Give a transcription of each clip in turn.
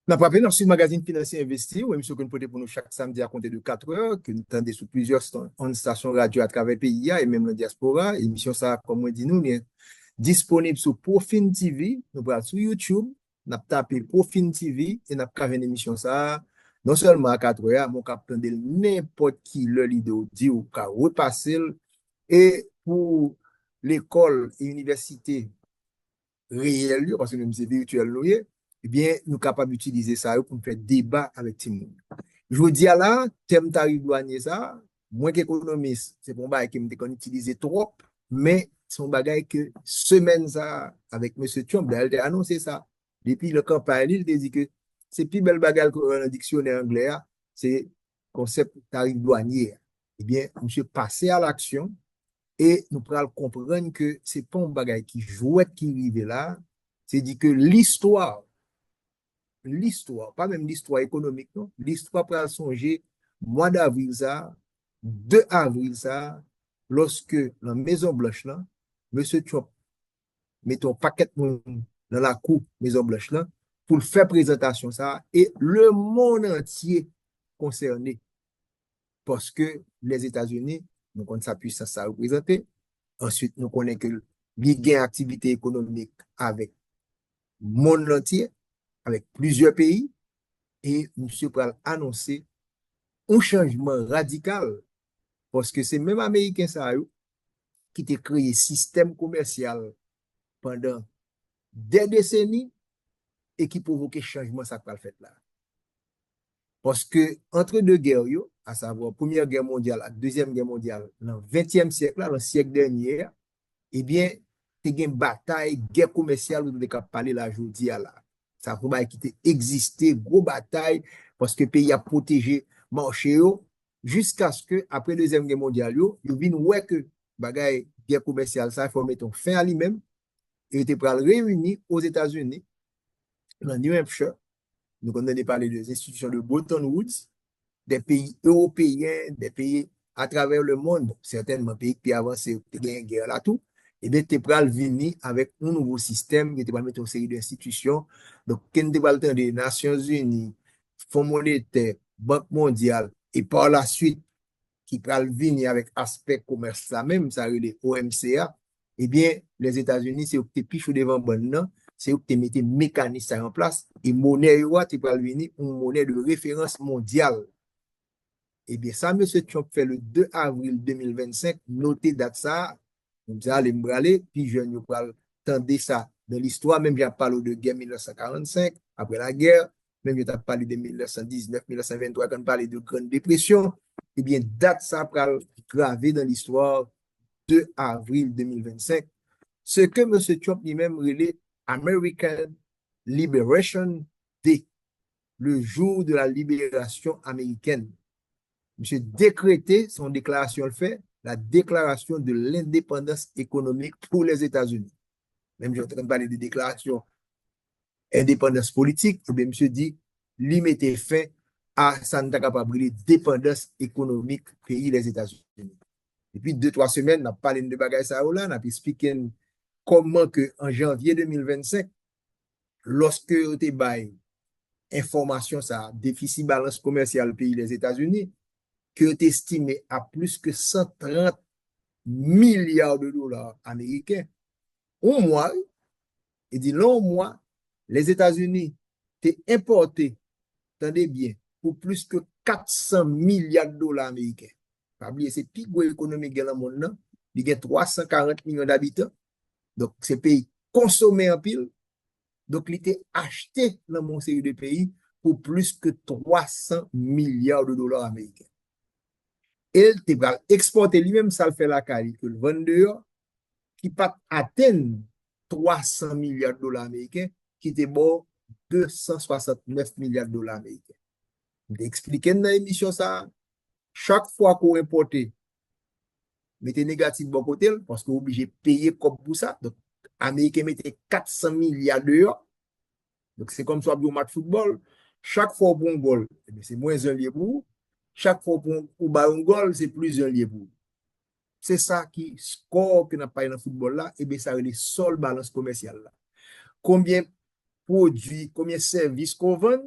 N'a pas dans ce magazine financier investi, où émission que nous portons pour nous chaque samedi à compter de 4 heures, que nous tendons sous plusieurs stations radio à travers le pays et même la diaspora. Émission ça, comme on dit nous, est disponible sur Profin TV, nous pouvons sur YouTube, nous avons tapé Profin TV et nous avons une émission ça, non seulement à 4 heures, mais on peut attendre n'importe qui le vidéo dit ou qu'à repasser. Et pour l'école et université réelle, parce que même c'est virtuel, eh bien, nous sommes capables d'utiliser ça pour faire débat avec tout le monde. Je vous dis à là, thème tarif douanier ça, moi qu'économiste, c'est bon bagage qui me utilisé trop, mais son bagage que semaine ça, avec M. Trump, il a annoncé ça. Depuis le campagne, il a dit que c'est plus belle bagage que dans le dictionnaire anglais, c'est concept tarif douanier. Eh bien, monsieur passé à l'action et nous pourrons comprendre que c'est pas un bagage qui jouait qui arrive là, c'est dit que l'histoire, pas même l'histoire économique, non, l'histoire pour songer, mois d'avril ça, 2 avril ça, lorsque la Maison Blanche là, M. Trump met un paquet dans la cour Maison Blanche là, pour faire présentation ça, et le monde entier concerné, parce que les États-Unis, nous connaissons sa puissance ça représenter, ensuite nous connaissons que il y a une activité économique avec le monde entier, avec plusieurs pays, et M. Pral annoncer un changement radical parce que c'est même Américain ça qui a créé un système commercial pendant des décennies et qui provoquait changement ça qu'a fait là. Parce que entre deux guerres, à savoir Première Guerre mondiale et Deuxième Guerre mondiale, dans le XXe siècle, dans le siècle dernier, eh bien, il y a une bataille, guerre commerciale, où on a parlé là aujourd'hui là. Ça a vraiment existé, gros bataille, parce que le pays a protégé le marché jusqu'à ce que, après la Deuxième Guerre mondiale, il viennent ouais que bagaille, guerre commerciale, ça, il faut mettre fin à lui-même. Il était pour réunir aux États-Unis, dans New Hampshire. Donc, on a parlé des institutions de Bretton Woods, des pays européens, des pays à travers le monde, certainement pays qui avancés, qui ont une guerre là tout, et bien, tu peux venir avec un nouveau système, qui va mettre une série d'institutions. Donc, quand tu vas des Nations Unies, Fonds monétaire, Banque mondiale, et par la suite, qui peut venir avec aspect commerce là même, ça les OMCA, eh bien, les États-Unis, c'est où tu piches devant bon c'est où tu mets mécanismes en place, et monnaie, tu peux venir une monnaie de référence mondiale. Eh bien, ça, M. Trump fait le 2 avril 2025, notez date ça, comme ça, allez me braler, puis je ne vais tendre ça dans l'histoire, même j'ai parlé de guerre 1945, après la guerre, même j'ai parlé de 1919, 1923, quand on parlait de Grande Dépression, eh bien, date ça pour graver dans l'histoire 2 avril 2025. Ce que M. Trump lui-même relève American Liberation Day, le jour de la libération américaine. Monsieur décrété, son déclaration le fait, la déclaration de l'indépendance économique pour les États-Unis. Même je suis en train de parler de déclaration indépendance politique, et bien monsieur dit, lui mettait fin à sa dépendance économique pays les États-Unis. Depuis 2-3 semaines, on a parlé de bagaille ça là, on a expliqué comment que en janvier 2025, lorsque on te bail information ça, déficit balance commerciale pays les États-Unis, que est estimé à plus que 130 milliards de dollars américains. Au mois, il dit là, au mois, les États-Unis ont importé, attendez bien, pour plus que 400 milliards de dollars américains. Pas oublier, c'est plus gros économique dans le monde, il y a 340 millions d'habitants. Donc, ces pays consommés en pile. Donc, il était acheté dans mon série de pays pour plus que 300 milliards de dollars américains. Et il va exporter lui-même, ça le fait la qualité, que le vendeur qui peut atteindre 300 milliards de dollars américains, qui était bon 269 milliards de dollars américains. Je expliqué dans l'émission ça, chaque fois qu'on importe, mettez négatif bon côté, parce qu'on est obligé de payer comme pour ça. Donc, Américains mettaient 400 milliards d'euros. Donc, c'est comme ça, au match de football. Chaque fois pour un goal, c'est moins un lié pour. Chaque fois pour un goal, c'est plus un lié pour. C'est ça qui score que n'a pas dans le football là, et bien ça les sol balance commerciale là. Combien produits, combien de services qu'on vend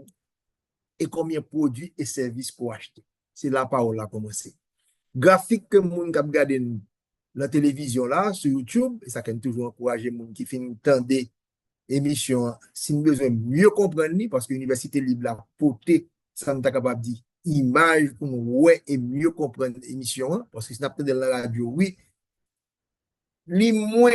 et combien de produits et services qu'on achète. C'est là où on a commencé. Graphique que moun kap gade la télévision là, sur YouTube, et ça can toujours encourager moun qui fin tendre émission, si nous besoin mieux comprendre, parce que l'université libre a porté, ça nous est capable de dire, image pour nous ouais et mieux comprendre l'émission, parce que si nous de la radio, oui, les moins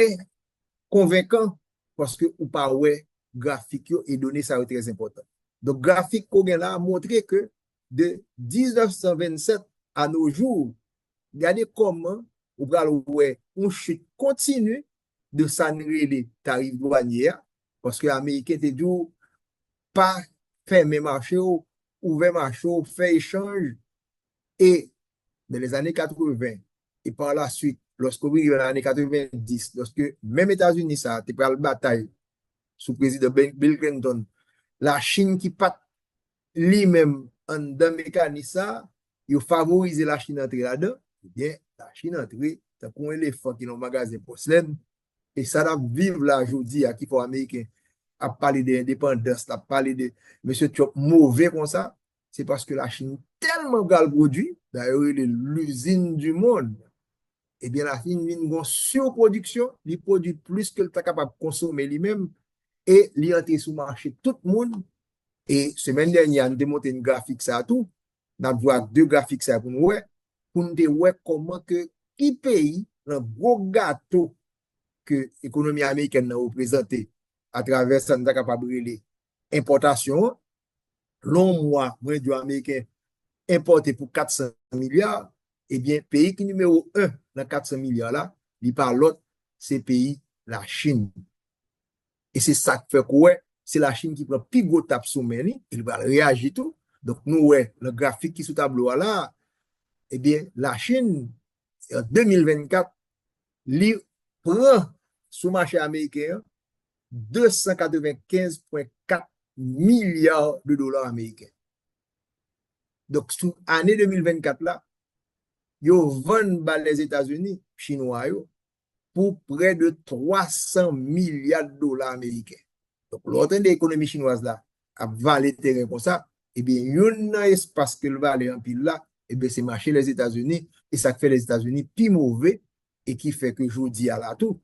convaincant, parce que ou pas ouais, graphique et données, ça est très important. Donc, graphique qu'on a montré que de 1927 à nos jours, regardez comment on chute continue de s'annuler les tarifs douaniers, parce que les Américains étaient toujours pas fermé marché, ouvert marché, fait échange. Et dans les années 80, et par la suite, lorsqu'on arrive dans les années 90, lorsque même États-Unis, ça a été pour la bataille sous le président Bill Clinton, la Chine qui pat lui-même en dans mécanisme, il favorise la Chine entrer là-dedans, eh bien, la Chine entrer, c'est pour un éléphant qui est dans le magasin porcelaine, et ça va vivre là aujourd'hui à qui faut américain à parler d'indépendance, à parler de monsieur Trump mauvais comme ça, c'est parce que la Chine tellement gal produit, d'ailleurs, il est l'usine du monde. Eh bien, la Chine a une surproduction, il produit plus que le est capable de consommer lui-même et il entre sur le marché tout le monde. Et semaine dernière, on a démontré une graphique ça tout. On a vu deux graphiques ça pour nous voir comment que qui pays, un gros gâteau que l'économie américaine a représenté à travers ça, nous sommes capables de l'importation. Long mois, moins du américain importé pour 400 milliards, eh bien, pays qui numéro 1 dans 400 milliards là, il parle l'autre, c'est pays, la Chine. Et c'est ça qui fait quoi? C'est la Chine qui prend plus gros tape sur Meni, il va réagir tout. Donc, nous, ouais, le graphique qui est sous tableau là, eh bien, la Chine, en 2024, il prend sous marché américain 295,4 milliards de dollars américains. Donc, sous l'année 2024 là, yo vendent les États-Unis, chinois, yo, pour près de 300 milliards de dollars américains. Donc, l'autre de l'économie chinoise là, a valé terrain comme ça, eh bien, il y a un espace que le valait en pile là, eh bien, c'est marché les États-Unis, et ça fait les États-Unis plus mauvais, et qui fait que je dis à la tout,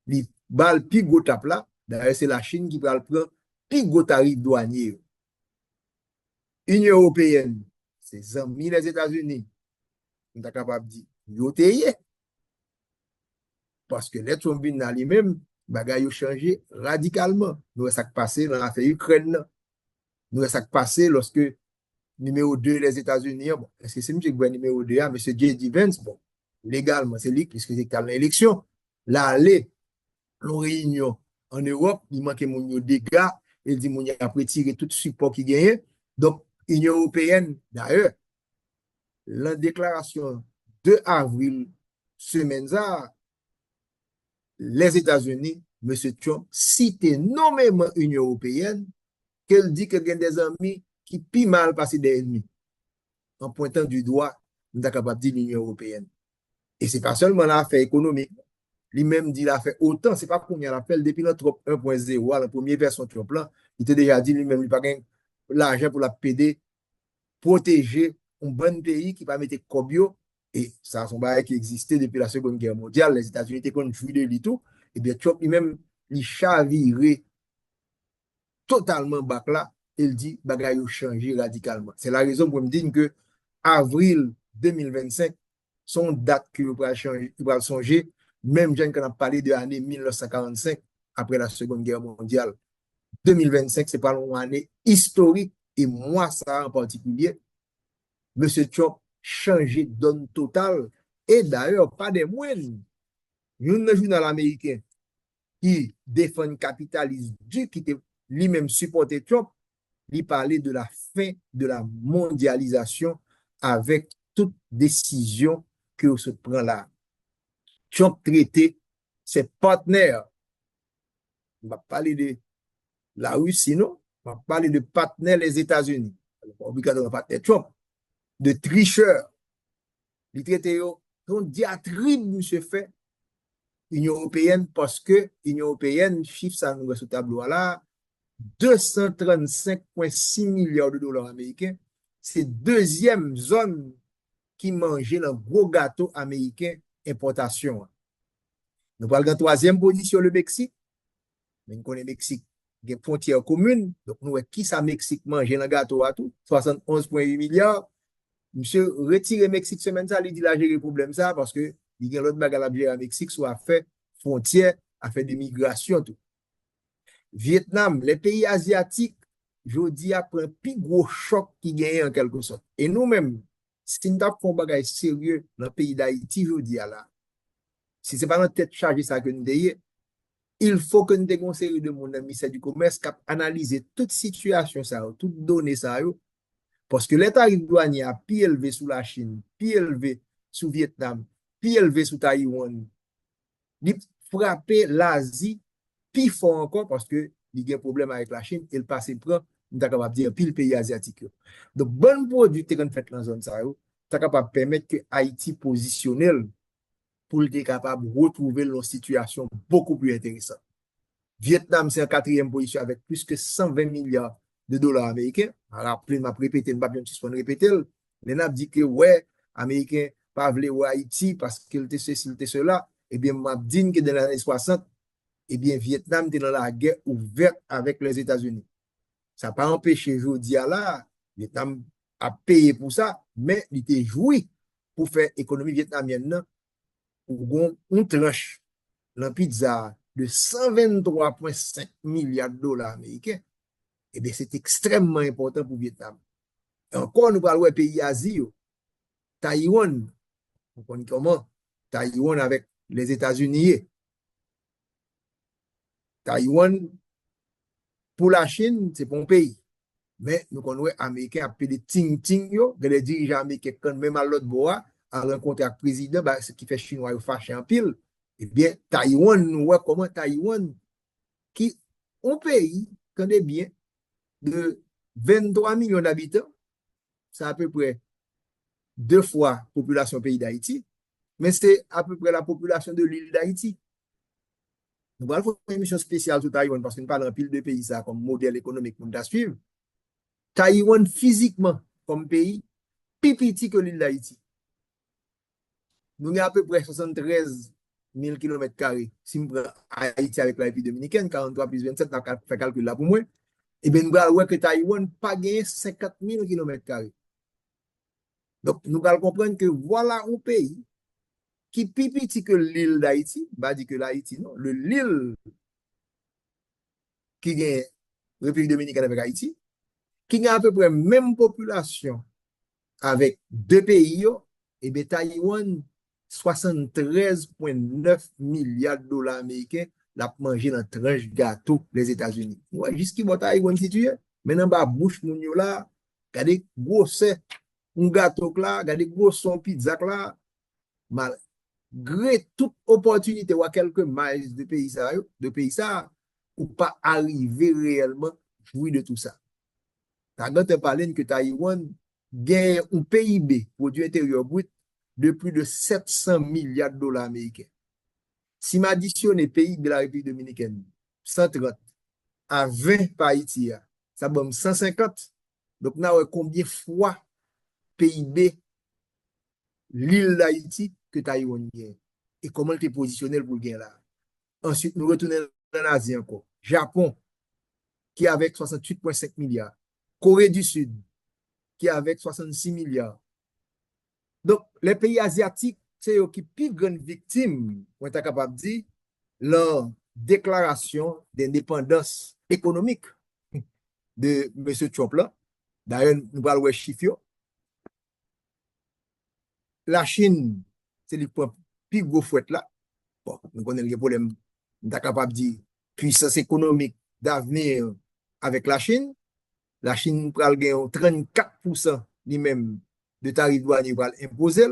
les balles plus gros tape là, d'ailleurs, c'est la Chine qui va le prendre plus gros tarif douanier. Union européenne, c'est amis les États-Unis, on est capable de dire, yo teye. Parce que les Trump dans lui-même, bagay ont changé radicalement. Nous, ça qui passé dans l'affaire Ukraine. Nous, ça qui passé lorsque numéro 2 les États-Unis, bon, est-ce que c'est M. Gouin numéro 2, M. J.D. Vance, bon, légalement, c'est lui, puisque c'est dans l'élection. Là, aller, l'on réunion en Europe, il manque mon dégâts, il dit, mon y a retiré tout support qui gagne. Donc, Union européenne, d'ailleurs, la déclaration de avril, semaine ça, les États-Unis, M. Trump cite nommément l'Union européenne, qu'elle dit qu'il y a des amis qui pis mal passé des ennemis. En pointant du doigt, nous sommes capables de dire l'Union européenne. Et ce n'est pas seulement l'affaire économique. Lui-même dit l'affaire autant, ce n'est pas qu'on y a l'appel depuis le Trump 1.0, la première version de Trump là, il t'a déjà dit lui-même, il n'a pas l'argent pour la PD, protéger un bon pays qui va mettre Kobio, et ça, c'est un bail qui existait depuis la Seconde Guerre mondiale, les États-Unis étaient contre Jules et tout, et bien Trump lui-même, il chavirait totalement bac là, il dit, bagay a changé radicalement. C'est la raison pour me dire que avril 2025, son date qu'il va changer, il va songer, même gens qui ont parlé de l'année 1945, après la Seconde Guerre mondiale. 2025, c'est pas une année historique, et moi, ça en particulier, M. Trump changé de donne totale, et d'ailleurs, pas des moindres. Il y a un journal américain qui défend le capitalisme qui était lui-même supporté Trump, il parlait de la fin de la mondialisation avec toute décision que se prend là. Trump traitait ses partenaires. On va parler de la Russie, non? On va parler de partenaires les États-Unis. On va parler de Trump, de tricheurs. Il traitait son diatribe, monsieur fait, Union européenne, parce que l'Union européenne, chiffre ça nous sur tableau là, 235,6 milliards de dollars américains. C'est deuxième zone qui mangeait le gros gâteau américain importation. Nous parlons de troisième position, le Mexique. Mais nous connaissons le Mexique, il y a une frontière commune. Donc, nous, qui ça Mexique mange le gâteau à tout? 71,8 milliards. Monsieur, retire le Mexique semaine ça, il dit là, j'ai le problème ça, parce que il y a l'autre bagarre à gérer à Mexique, soit fait frontière, a fait des migrations, tout. Vietnam, les pays asiatiques, je dis après un plus gros choc qui gagne en quelque sorte. Et nous-mêmes, si nous avons un bagage sérieux dans le pays d'Haïti, je dis là, si ce n'est pas notre tête chargée ça que nous ayons, il faut que nous ayons une série de monde dans le ministère du Commerce qui analyse toute situation, ça, toute donnée, ça, parce que les tarifs douaniers a plus élevé sous la Chine, plus élevé sous Vietnam, plus élevé sous Taïwan. Il frappe l'Asie plus fort encore parce que il y a un problème avec la Chine et le passé prend, nous sommes capables de dire pile pays asiatique. Donc, bon produit qui est fait dans la zone, ça, nous sommes capables de permettre que Haïti positionnel pour être capable de retrouver une situation beaucoup plus intéressante. Vietnam, c'est en quatrième position avec plus que 120 milliards de dollars américains. Alors, je vais répéter, je ne vais pas répéter. Les n'a dit que, ouais, Américains pas voulu Haïti parce qu'il était ceci, il était cela. Eh bien, je dit que dans les années 60, eh bien, Vietnam était dans la guerre ouverte avec les États-Unis. Ça n'a pas empêché, je dis là, Vietnam a payé pour ça, mais il était joué pour faire économie vietnamienne pour une tranche, la pizza de 123,5 milliards de dollars américains. Eh bien, c'est extrêmement important pour le Vietnam. Et encore, nous parlons des pays Asie, Taïwan, on connaît comment? Taïwan avec les États-Unis. Taïwan, pour la Chine, c'est pas un pays. Mais nous connaissons les Américains appelés des ting-ting, les dirigeants américains, quand même à l'autre bois, à rencontrer le président, bah, ce qui fait Chinois fâché en pile. Eh bien, Taïwan, nous voyons comment Taïwan, qui est un pays, connaît bien, de 23 millions d'habitants, c'est à peu près 2 fois la population pays d'Haïti, mais c'est à peu près la population de l'île d'Haïti. Nous allons faire une émission spéciale sur Taïwan parce que nous parlons d'un pile de pays ça comme modèle économique pour nous suivre. Taïwan physiquement comme pays, plus petit que l'île d'Haïti. Nous avons à peu près 73 000 km². Si nous prenons Haïti avec la République dominicaine, 43 plus 27, nous avons fait calcul là pour moi. Et bien, nous allons voir que Taïwan n'a pas gagné 50 000 km². Donc, nous allons comprendre que voilà un pays qui est plus petit que l'île d'Haïti, pas dit que l'Haïti, non, l'île qui est République dominicaine avec Haïti, qui a à peu près la même population avec deux pays, et bien Taïwan, 73,9 milliards de dollars américains, l'a mangé dans tranche gâteau les États-Unis. Ouais, jusqu'à ce Taïwan situé, maintenant, bah, bouche, mon là, regardez, gros, c'est un gâteau là, regardez, gros, son pizza là, malgré toute opportunité ou à quelques miles de pays ça, ou pas arriver réellement jouir de tout ça. T'as parlé que Taïwan gagne un PIB, produit intérieur brut, de plus de 700 milliards de dollars américains. Si m'additionne les PIB de la République dominicaine, 130 à 20 par Haïti, ça donne 150. Donc, nous avons combien de fois PIB l'île d'Haïti que Taïwan gagne? Et comment tu es positionné pour le gain là? Ensuite, nous retournons en Asie encore. Japon, qui est avec 68,5 milliards. Corée du Sud, qui est avec 66 milliards. Donc, les pays asiatiques, c'est eux qui sont plus grandes victimes, on est capable de dire, leur déclaration d'indépendance économique de M. Trump là. D'ailleurs, nous allons voir chiffre. La Chine, c'est le plus gros fouet là. Bon, nous connaissons les problèmes, nous sommes capables de dire puissance économique d'avenir avec la Chine. La Chine va gagner 34% lui-même de tarifs douaniers pour imposer.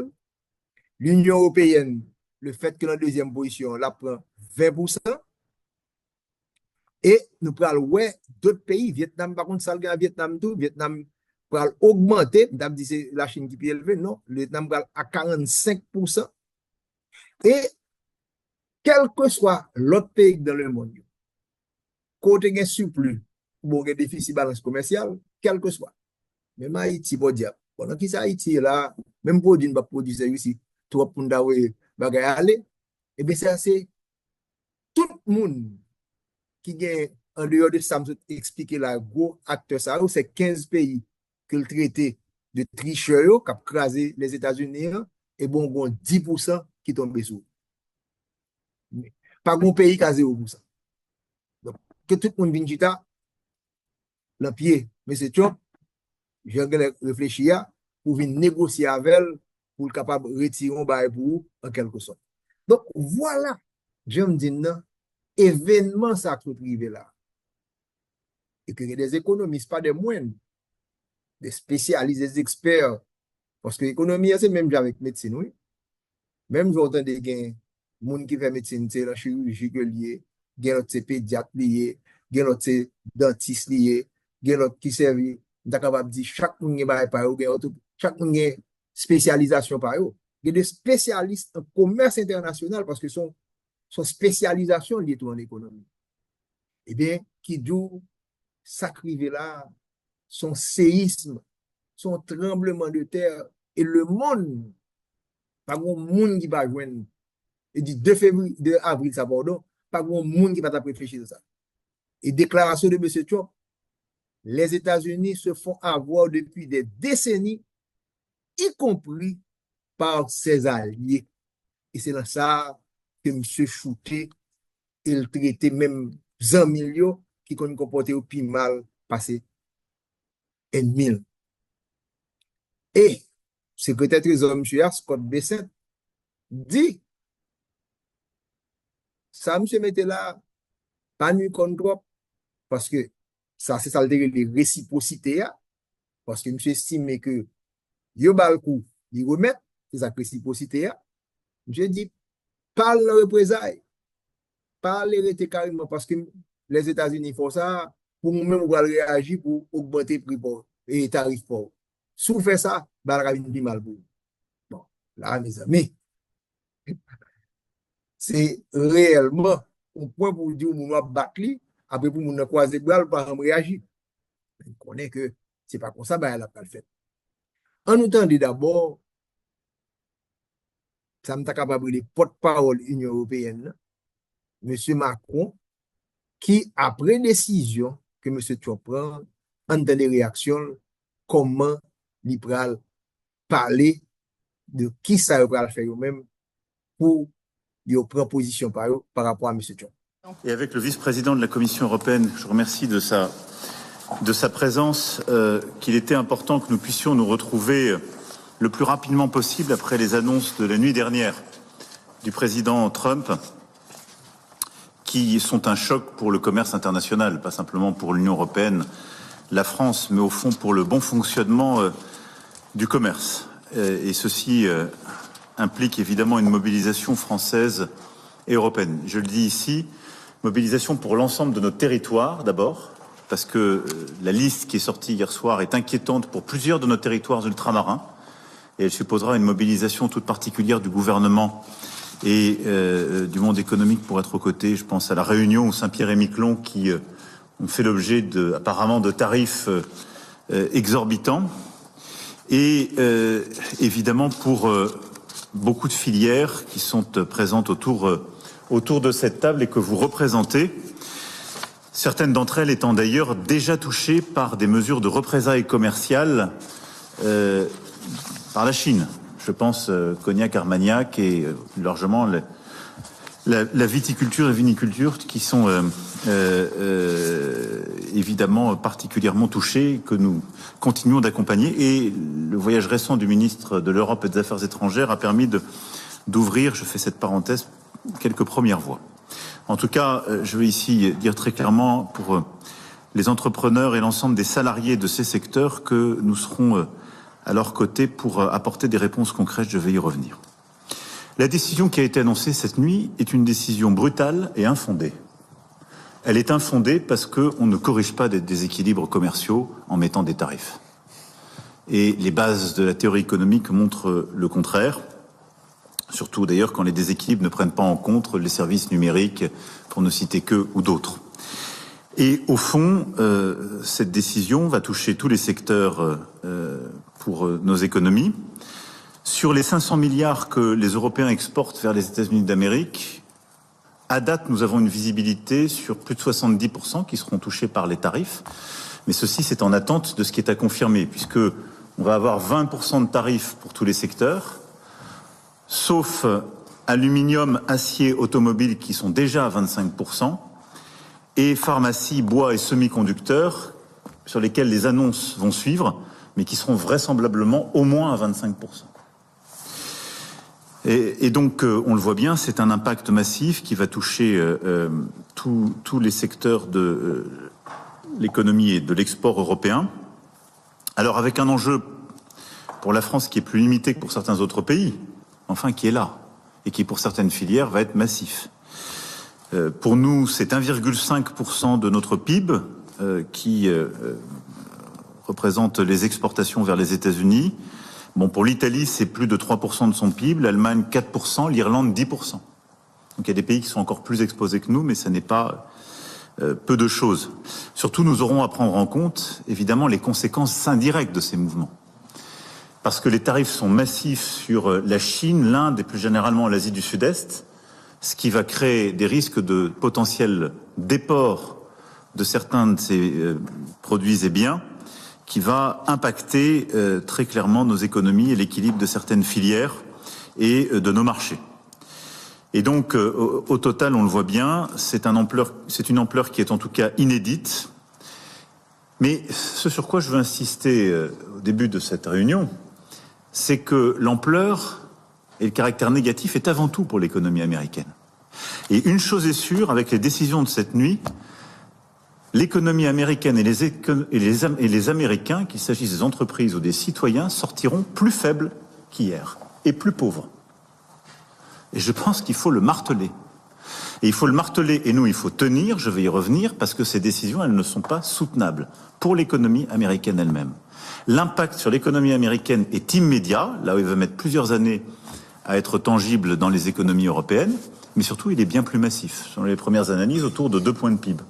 L'Union européenne, le fait que dans la deuxième position, la prend 20%. Et nous prenons ouais, d'autres pays, Vietnam, par contre, ça le Vietnam tout, Vietnam va augmenter, c'est la Chine qui est élevée, non, le Vietnam va à 45%. Et quel que soit l'autre pays dans le monde, côté gain surplus bon, il y a déficit balance commerciale, quel que soit. Même Haïti, bon diable. Pendant qui ça Haïti là, même produit, pas produit ici, toi pour d'avoir bagay aller, et bien ça c'est tout le monde qui gagne en dehors de ça, expliquer la gros acteur ça, c'est 15 pays que le traité de tricheur qui a crasé les États-Unis et bon 10% qui tombe sous. Pas bon pays qui a 0%. Donc, que tout le monde vienne chita, le pied, mais c'est Trump, j'ai réfléchi pour venir négocier avec elle, pour être capable de retirer un bail pour vous, en quelque sorte. Donc, voilà, je me dis, non, événement ça qui est privé là. Et que des économistes, pas des moines, des spécialistes, des experts, parce que l'économie, c'est même avec médecine, oui. Même si on entend des gens, gens qui fait médecine, c'est la chirurgie liée, il y a d'autres pédiatres liés, il y a d'autres dentistes liés, il y a d'autres qui servent, on est capable de dire chaque monde est par eux, chaque monde a spécialisation par eux. Il y a des spécialistes en commerce international parce que son spécialisation liée en économie. Eh bien, qui dit sacrivé là, son séisme, son tremblement de terre et le monde, pas grand monde qui va joindre, et du 2 février, 2 avril, ça pardon, pas grand monde qui va réfléchir de ça. Et déclaration de M. Trump, les États-Unis se font avoir depuis des décennies, y compris par ses alliés. Et c'est dans ça que M. Chouté, il traitait même 100 millions qui ont comporté au plus mal passé ennemi. Et secrétaire trésor M. Scott Bessent dit ça, M. mettait là, pas nu contre parce que ça, c'est ça le réciprocité, parce que M. estime que yo bal coup, il remet, c'est sa réciprocité. Je dis, parle de représailles, parle de carrément, parce que les États-Unis font ça pour nous-mêmes réagir pour augmenter le prix et les tarifs pour. Si vous faites ça, bah, la vie mal pour. Bon, là, mes amis, c'est réellement un point pour dire que nous avons battu, après pour nous croiser les bras, pour réagir. On connaît que ce n'est pas comme ça, bah, elle n'a pas le fait. En nous tendant d'abord, ça me capable de porte-parole de l'Union européenne, M. Macron, qui, après décision que M. Trump prend, en des réactions, comment il va parler de qui ça va faire eux-mêmes pour prendre position par rapport à M. Trump. Et avec le vice-président de la Commission européenne, je remercie de sa présence, qu'il était important que nous puissions nous retrouver le plus rapidement possible après les annonces de la nuit dernière du président Trump, qui sont un choc pour le commerce international, pas simplement pour l'Union européenne, la France, mais au fond pour le bon fonctionnement du commerce. Et ceci implique évidemment une mobilisation française et européenne. Je le dis ici, mobilisation pour l'ensemble de notre territoire d'abord, parce que la liste qui est sortie hier soir est inquiétante pour plusieurs de nos territoires ultramarins, et elle supposera une mobilisation toute particulière du gouvernement et du monde économique pour être aux côtés. Je pense à la Réunion ou Saint-Pierre-et-Miquelon qui ont fait l'objet apparemment de tarifs exorbitants. Et évidemment pour beaucoup de filières qui sont présentes autour de cette table et que vous représentez. Certaines d'entre elles étant d'ailleurs déjà touchées par des mesures de représailles commerciales par la Chine. Je pense Cognac, Armagnac et largement la viticulture et viniculture qui sont évidemment particulièrement touchés, que nous continuons d'accompagner. Et le voyage récent du ministre de l'Europe et des Affaires étrangères a permis d'ouvrir, je fais cette parenthèse, quelques premières voies. En tout cas, je veux ici dire très clairement pour les entrepreneurs et l'ensemble des salariés de ces secteurs que nous serons à leur côté pour apporter des réponses concrètes. Je vais y revenir. La décision qui a été annoncée cette nuit est une décision brutale et infondée. Elle est infondée parce qu'on ne corrige pas des déséquilibres commerciaux en mettant des tarifs. Et les bases de la théorie économique montrent le contraire, surtout d'ailleurs quand les déséquilibres ne prennent pas en compte les services numériques, pour ne citer qu'eux ou d'autres. Et au fond, cette décision va toucher tous les secteurs pour nos économies. Sur les 500 milliards que les Européens exportent vers les États-Unis d'Amérique, à date, nous avons une visibilité sur plus de 70% qui seront touchés par les tarifs. Mais ceci, c'est en attente de ce qui est à confirmer, puisque on va avoir 20% de tarifs pour tous les secteurs, sauf aluminium, acier, automobile qui sont déjà à 25%, et pharmacie, bois et semi-conducteurs, sur lesquels les annonces vont suivre, mais qui seront vraisemblablement au moins à 25%. Et donc, on le voit bien, c'est un impact massif qui va toucher tous les secteurs de l'économie et de l'export européen. Alors, avec un enjeu pour la France qui est plus limité que pour certains autres pays, enfin qui est là, et qui pour certaines filières va être massif. Pour nous, c'est 1,5% de notre PIB qui représente les exportations vers les États-Unis. Bon, pour l'Italie, c'est plus de 3% de son PIB, l'Allemagne 4%, l'Irlande 10%. Donc il y a des pays qui sont encore plus exposés que nous, mais ça n'est pas peu de choses. Surtout, nous aurons à prendre en compte, évidemment, les conséquences indirectes de ces mouvements. Parce que les tarifs sont massifs sur la Chine, l'Inde et plus généralement l'Asie du Sud-Est, ce qui va créer des risques de potentiel déport de certains de ces produits et biens, qui va impacter très clairement nos économies et l'équilibre de certaines filières et de nos marchés. Et donc, au total, on le voit bien, c'est une ampleur qui est en tout cas inédite. Mais ce sur quoi je veux insister au début de cette réunion, c'est que l'ampleur et le caractère négatif est avant tout pour l'économie américaine. Et une chose est sûre, avec les décisions de cette nuit, l'économie américaine et les Américains, qu'il s'agisse des entreprises ou des citoyens, sortiront plus faibles qu'hier et plus pauvres. Et je pense qu'il faut le marteler. Et il faut le marteler, et nous, il faut tenir, je vais y revenir, parce que ces décisions, elles ne sont pas soutenables pour l'économie américaine elle-même. L'impact sur l'économie américaine est immédiat, là où il va mettre plusieurs années à être tangible dans les économies européennes, mais surtout, il est bien plus massif. Selon les premières analyses, autour de 2 points de PIB.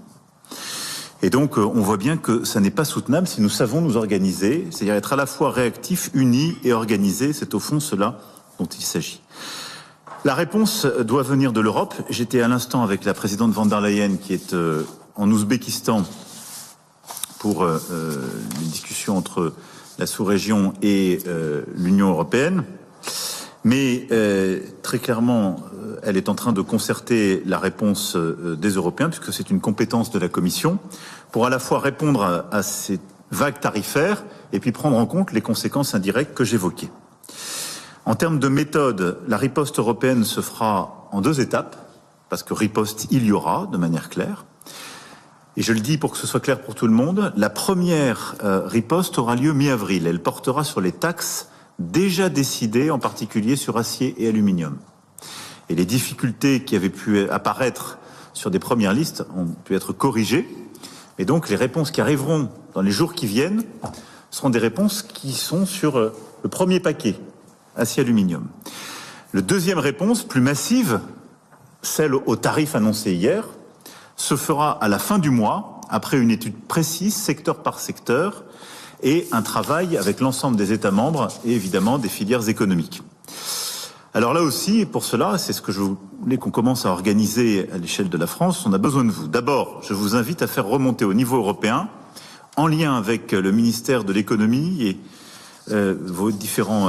Et donc, on voit bien que ça n'est pas soutenable si nous savons nous organiser, c'est-à-dire être à la fois réactifs, unis et organisés. C'est au fond cela dont il s'agit. La réponse doit venir de l'Europe. J'étais à l'instant avec la présidente von der Leyen qui est en Ouzbékistan pour les discussions entre la sous-région et l'Union européenne. Mais très clairement, elle est en train de concerter la réponse des Européens, puisque c'est une compétence de la Commission, pour à la fois répondre à ces vagues tarifaires et puis prendre en compte les conséquences indirectes que j'évoquais. En termes de méthode, la riposte européenne se fera en 2 étapes, parce que riposte, il y aura, de manière claire. Et je le dis pour que ce soit clair pour tout le monde, la première riposte aura lieu mi-avril. Elle portera sur les taxes déjà décidées, en particulier sur acier et aluminium. Et les difficultés qui avaient pu apparaître sur des premières listes ont pu être corrigées. Et donc les réponses qui arriveront dans les jours qui viennent seront des réponses qui sont sur le premier paquet, acier-aluminium. La deuxième réponse, plus massive, celle au tarif annoncé hier, se fera à la fin du mois, après une étude précise, secteur par secteur, et un travail avec l'ensemble des États membres et évidemment des filières économiques. Alors là aussi, pour cela, c'est ce que je voulais qu'on commence à organiser à l'échelle de la France, on a besoin de vous. D'abord, je vous invite à faire remonter au niveau européen, en lien avec le ministère de l'économie et vos différents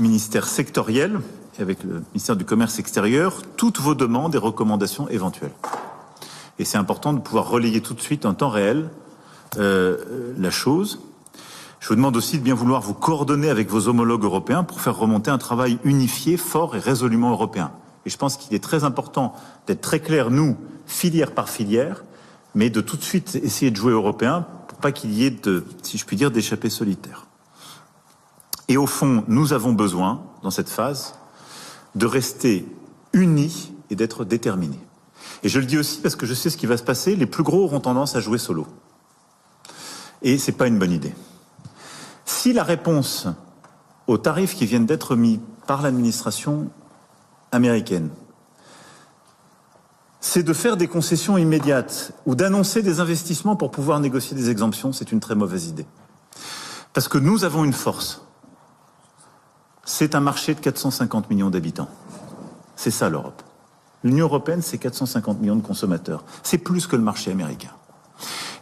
ministères sectoriels, et avec le ministère du Commerce extérieur, toutes vos demandes et recommandations éventuelles. Et c'est important de pouvoir relayer tout de suite en temps réel la chose. Je vous demande aussi de bien vouloir vous coordonner avec vos homologues européens pour faire remonter un travail unifié, fort et résolument européen. Et je pense qu'il est très important d'être très clair, nous, filière par filière, mais de tout de suite essayer de jouer européen pour pas qu'il y ait de, si je puis dire, d'échappées solitaires. Et au fond, nous avons besoin, dans cette phase, de rester unis et d'être déterminés. Et je le dis aussi parce que je sais ce qui va se passer, les plus gros auront tendance à jouer solo. Et c'est pas une bonne idée. Si la réponse aux tarifs qui viennent d'être mis par l'administration américaine c'est de faire des concessions immédiates ou d'annoncer des investissements pour pouvoir négocier des exemptions, c'est une très mauvaise idée. Parce que nous avons une force. C'est un marché de 450 millions d'habitants. C'est ça l'Europe. L'Union européenne, c'est 450 millions de consommateurs. C'est plus que le marché américain.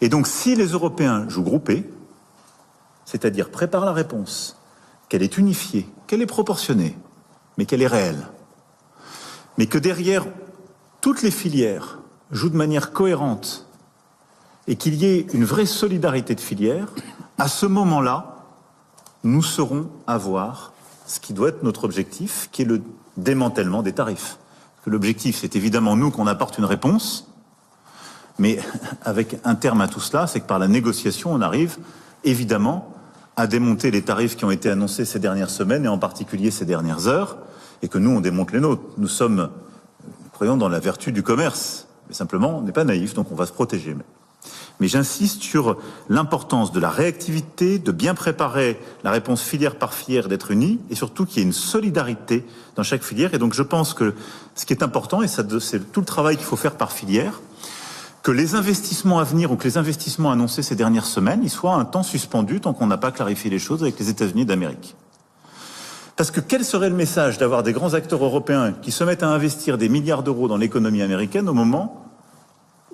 Et donc, si les Européens jouent groupés, c'est-à-dire préparent la réponse, qu'elle est unifiée, qu'elle est proportionnée, mais qu'elle est réelle, mais que derrière, toutes les filières jouent de manière cohérente et qu'il y ait une vraie solidarité de filières, à ce moment-là, nous saurons avoir ce qui doit être notre objectif, qui est le démantèlement des tarifs. L'objectif, c'est évidemment nous qu'on apporte une réponse, mais avec un terme à tout cela, c'est que par la négociation, on arrive évidemment à démonter les tarifs qui ont été annoncés ces dernières semaines et en particulier ces dernières heures, et que nous, on démonte les nôtres. Nous croyons dans la vertu du commerce, mais simplement, on n'est pas naïf, donc on va se protéger. Mais j'insiste sur l'importance de la réactivité, de bien préparer la réponse filière par filière, d'être unie, et surtout qu'il y ait une solidarité dans chaque filière. Et donc je pense que ce qui est important, et c'est tout le travail qu'il faut faire par filière, que les investissements à venir ou que les investissements annoncés ces dernières semaines, ils soient un temps suspendus tant qu'on n'a pas clarifié les choses avec les États-Unis d'Amérique. Parce que quel serait le message d'avoir des grands acteurs européens qui se mettent à investir des milliards d'euros dans l'économie américaine au moment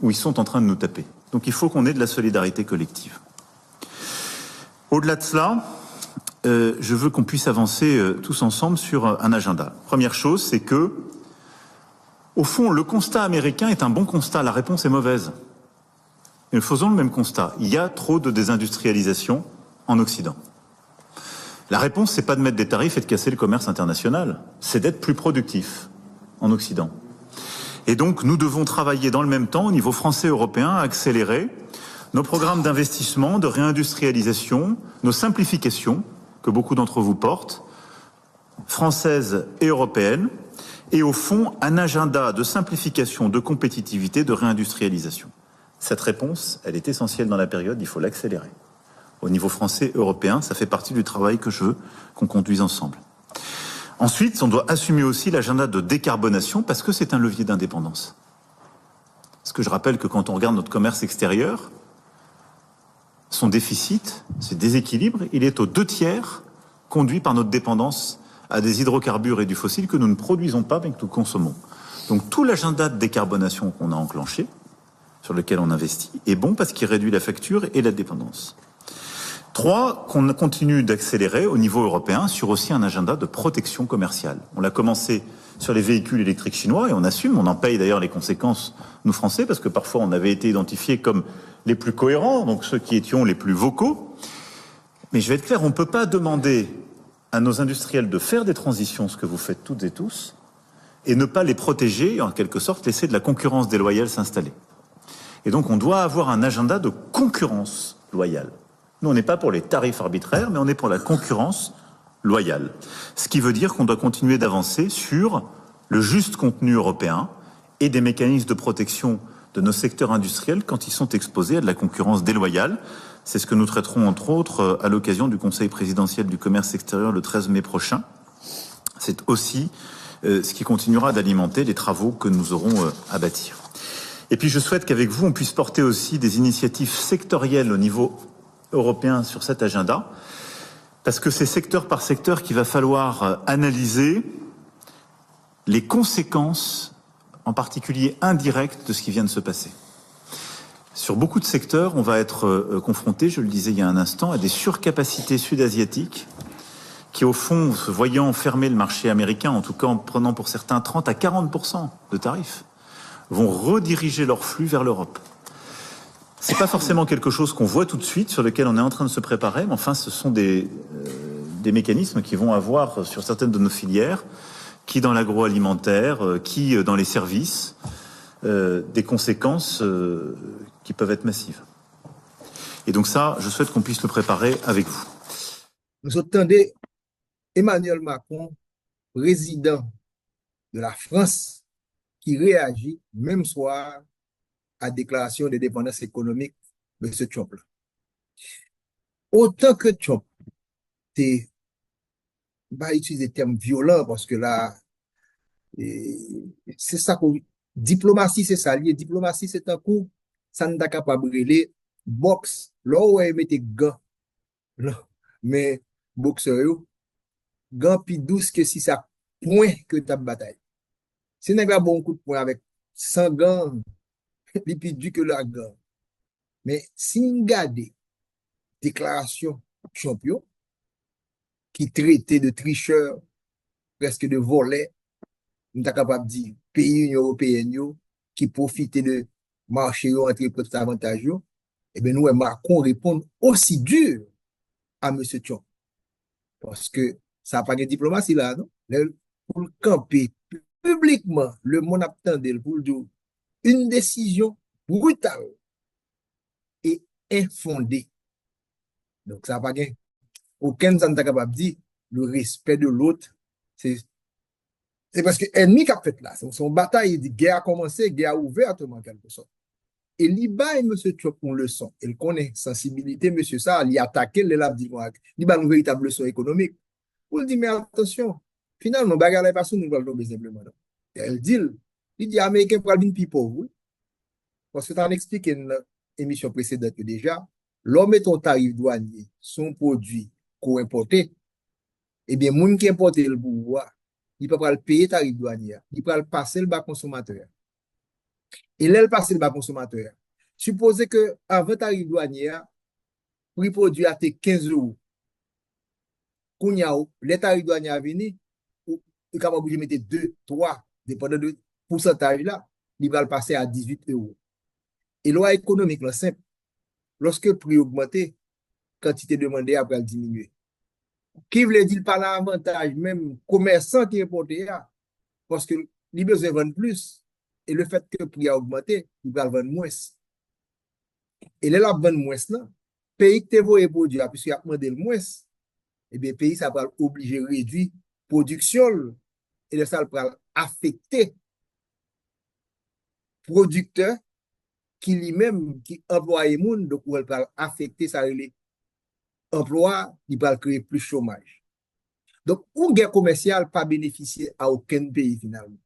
où ils sont en train de nous taper? Donc il faut qu'on ait de la solidarité collective. Au-delà de cela, je veux qu'on puisse avancer tous ensemble sur un agenda. Première chose, c'est que, au fond, le constat américain est un bon constat. La réponse est mauvaise. Et nous faisons le même constat. Il y a trop de désindustrialisation en Occident. La réponse, c'est pas de mettre des tarifs et de casser le commerce international. C'est d'être plus productif en Occident. Et donc, nous devons travailler dans le même temps, au niveau français et européen, à accélérer nos programmes d'investissement, de réindustrialisation, nos simplifications, que beaucoup d'entre vous portent, françaises et européennes, et au fond, un agenda de simplification, de compétitivité, de réindustrialisation. Cette réponse, elle est essentielle dans la période, il faut l'accélérer. Au niveau français et européen, ça fait partie du travail que je veux qu'on conduise ensemble. Ensuite, on doit assumer aussi l'agenda de décarbonation parce que c'est un levier d'indépendance. Parce que je rappelle que quand on regarde notre commerce extérieur, son déficit, ce déséquilibre, il est aux 2/3 conduit par notre dépendance à des hydrocarbures et du fossile que nous ne produisons pas mais que nous consommons. Donc tout l'agenda de décarbonation qu'on a enclenché, sur lequel on investit, est bon parce qu'il réduit la facture et la dépendance. 3, qu'on continue d'accélérer au niveau européen sur aussi un agenda de protection commerciale. On l'a commencé sur les véhicules électriques chinois et on assume, on en paye d'ailleurs les conséquences, nous Français, parce que parfois on avait été identifiés comme les plus cohérents, donc ceux qui étions les plus vocaux. Mais je vais être clair, on ne peut pas demander à nos industriels de faire des transitions, ce que vous faites toutes et tous, et ne pas les protéger et en quelque sorte laisser de la concurrence déloyale s'installer. Et donc on doit avoir un agenda de concurrence loyale. Nous, on n'est pas pour les tarifs arbitraires, mais on est pour la concurrence loyale. Ce qui veut dire qu'on doit continuer d'avancer sur le juste contenu européen et des mécanismes de protection de nos secteurs industriels quand ils sont exposés à de la concurrence déloyale. C'est ce que nous traiterons entre autres à l'occasion du Conseil présidentiel du commerce extérieur le 13 mai prochain. C'est aussi ce qui continuera d'alimenter les travaux que nous aurons à bâtir. Et puis je souhaite qu'avec vous, on puisse porter aussi des initiatives sectorielles au niveau européen sur cet agenda, parce que c'est secteur par secteur qu'il va falloir analyser les conséquences, en particulier indirectes, de ce qui vient de se passer. Sur beaucoup de secteurs, on va être confronté, je le disais il y a un instant, à des surcapacités sud-asiatiques qui, au fond, se voyant fermer le marché américain, en tout cas en prenant pour certains 30 à 40% de tarifs, vont rediriger leurs flux vers l'Europe. C'est pas forcément quelque chose qu'on voit tout de suite, sur lequel on est en train de se préparer, mais enfin, ce sont des mécanismes qui vont avoir sur certaines de nos filières, qui dans l'agroalimentaire, qui dans les services, des conséquences qui peuvent être massives. Et donc ça, je souhaite qu'on puisse le préparer avec vous. Nous entendez Emmanuel Macron, président de la France, qui réagit même soir à déclaration de dépendance économique de M. Trump. Autant que Trump, va utiliser des termes violents parce que là, c'est ça qu'on Diplomatie, c'est ça. Diplomatie, c'est un coup, ça n'est pas capable de brûler. Boxe, là où elle mettait gants, là, mais boxeur, gants plus douce que si ça point que ta bataille. Si n'est pas bon coup de poing avec 100 gants, il plus dur que la gant. Mais si on regarde déclaration champion, qui traitait de tricheur, presque de volet, on est capable de dire pays européens qui profitent de marché entre petits avantages, eh bien, nous, Macron répond aussi dur à M. Trump. Parce que ça n'a pas de diplomatie là, non? Pour le camper publiquement, le monde attendait pour le dire une décision brutale et infondée. Donc, ça n'a pas de aucun n'est capable de dire le respect de l'autre. C'est parce que l'ennemi qui a fait là, son bataille, il dit guerre a commencé, guerre a ouvert, en quelque sorte. Et l'IBA et M. Trump ont leçon. Il connaît sensibilité, M. ça, il a attaqué le lab d'Ivoire. Il a une véritable leçon économique. Pour dire, mais attention, finalement, bagarre n'est pas sous nous, tomber simplement. Elle dit, Américain pour le people, parce que tu as expliqué dans l'émission précédente que déjà, l'homme est ton tarif douanier, son produit qu'on importe, eh bien, moun qui importe le pouvoir, il peut pas le payer tarif douanier, il peut le passer le bas consommateur. Et là, le passer le bas consommateur. Supposez que avant tarif douanier, prix produit à 15 euros. Quand les tarifs douaniers à venir, il est capable de mettre 2, 3, dépendant de pourcentage là, il va le passer à 18 euros. Et loi économique, là, simple. Lorsque le prix augmente, quantité demandée après diminuer. Qui veut dire par l'avantage, même commerçant qui importe, parce que il besoin de vendre plus. Et le fait que le prix a augmenté, il va vendre moins. Et là, la vendre moins, là, pays qui te voit produit, puisqu'il a demandé le moins, eh bien, le pays, ça va obliger à réduire la production. Et là, ça va affecter le producteur qui lui-même, qui emploie les gens, donc il va affecter ça, l'emploi, il va créer plus de chômage. Donc, une guerre commerciale pas bénéficier à aucun pays finalement.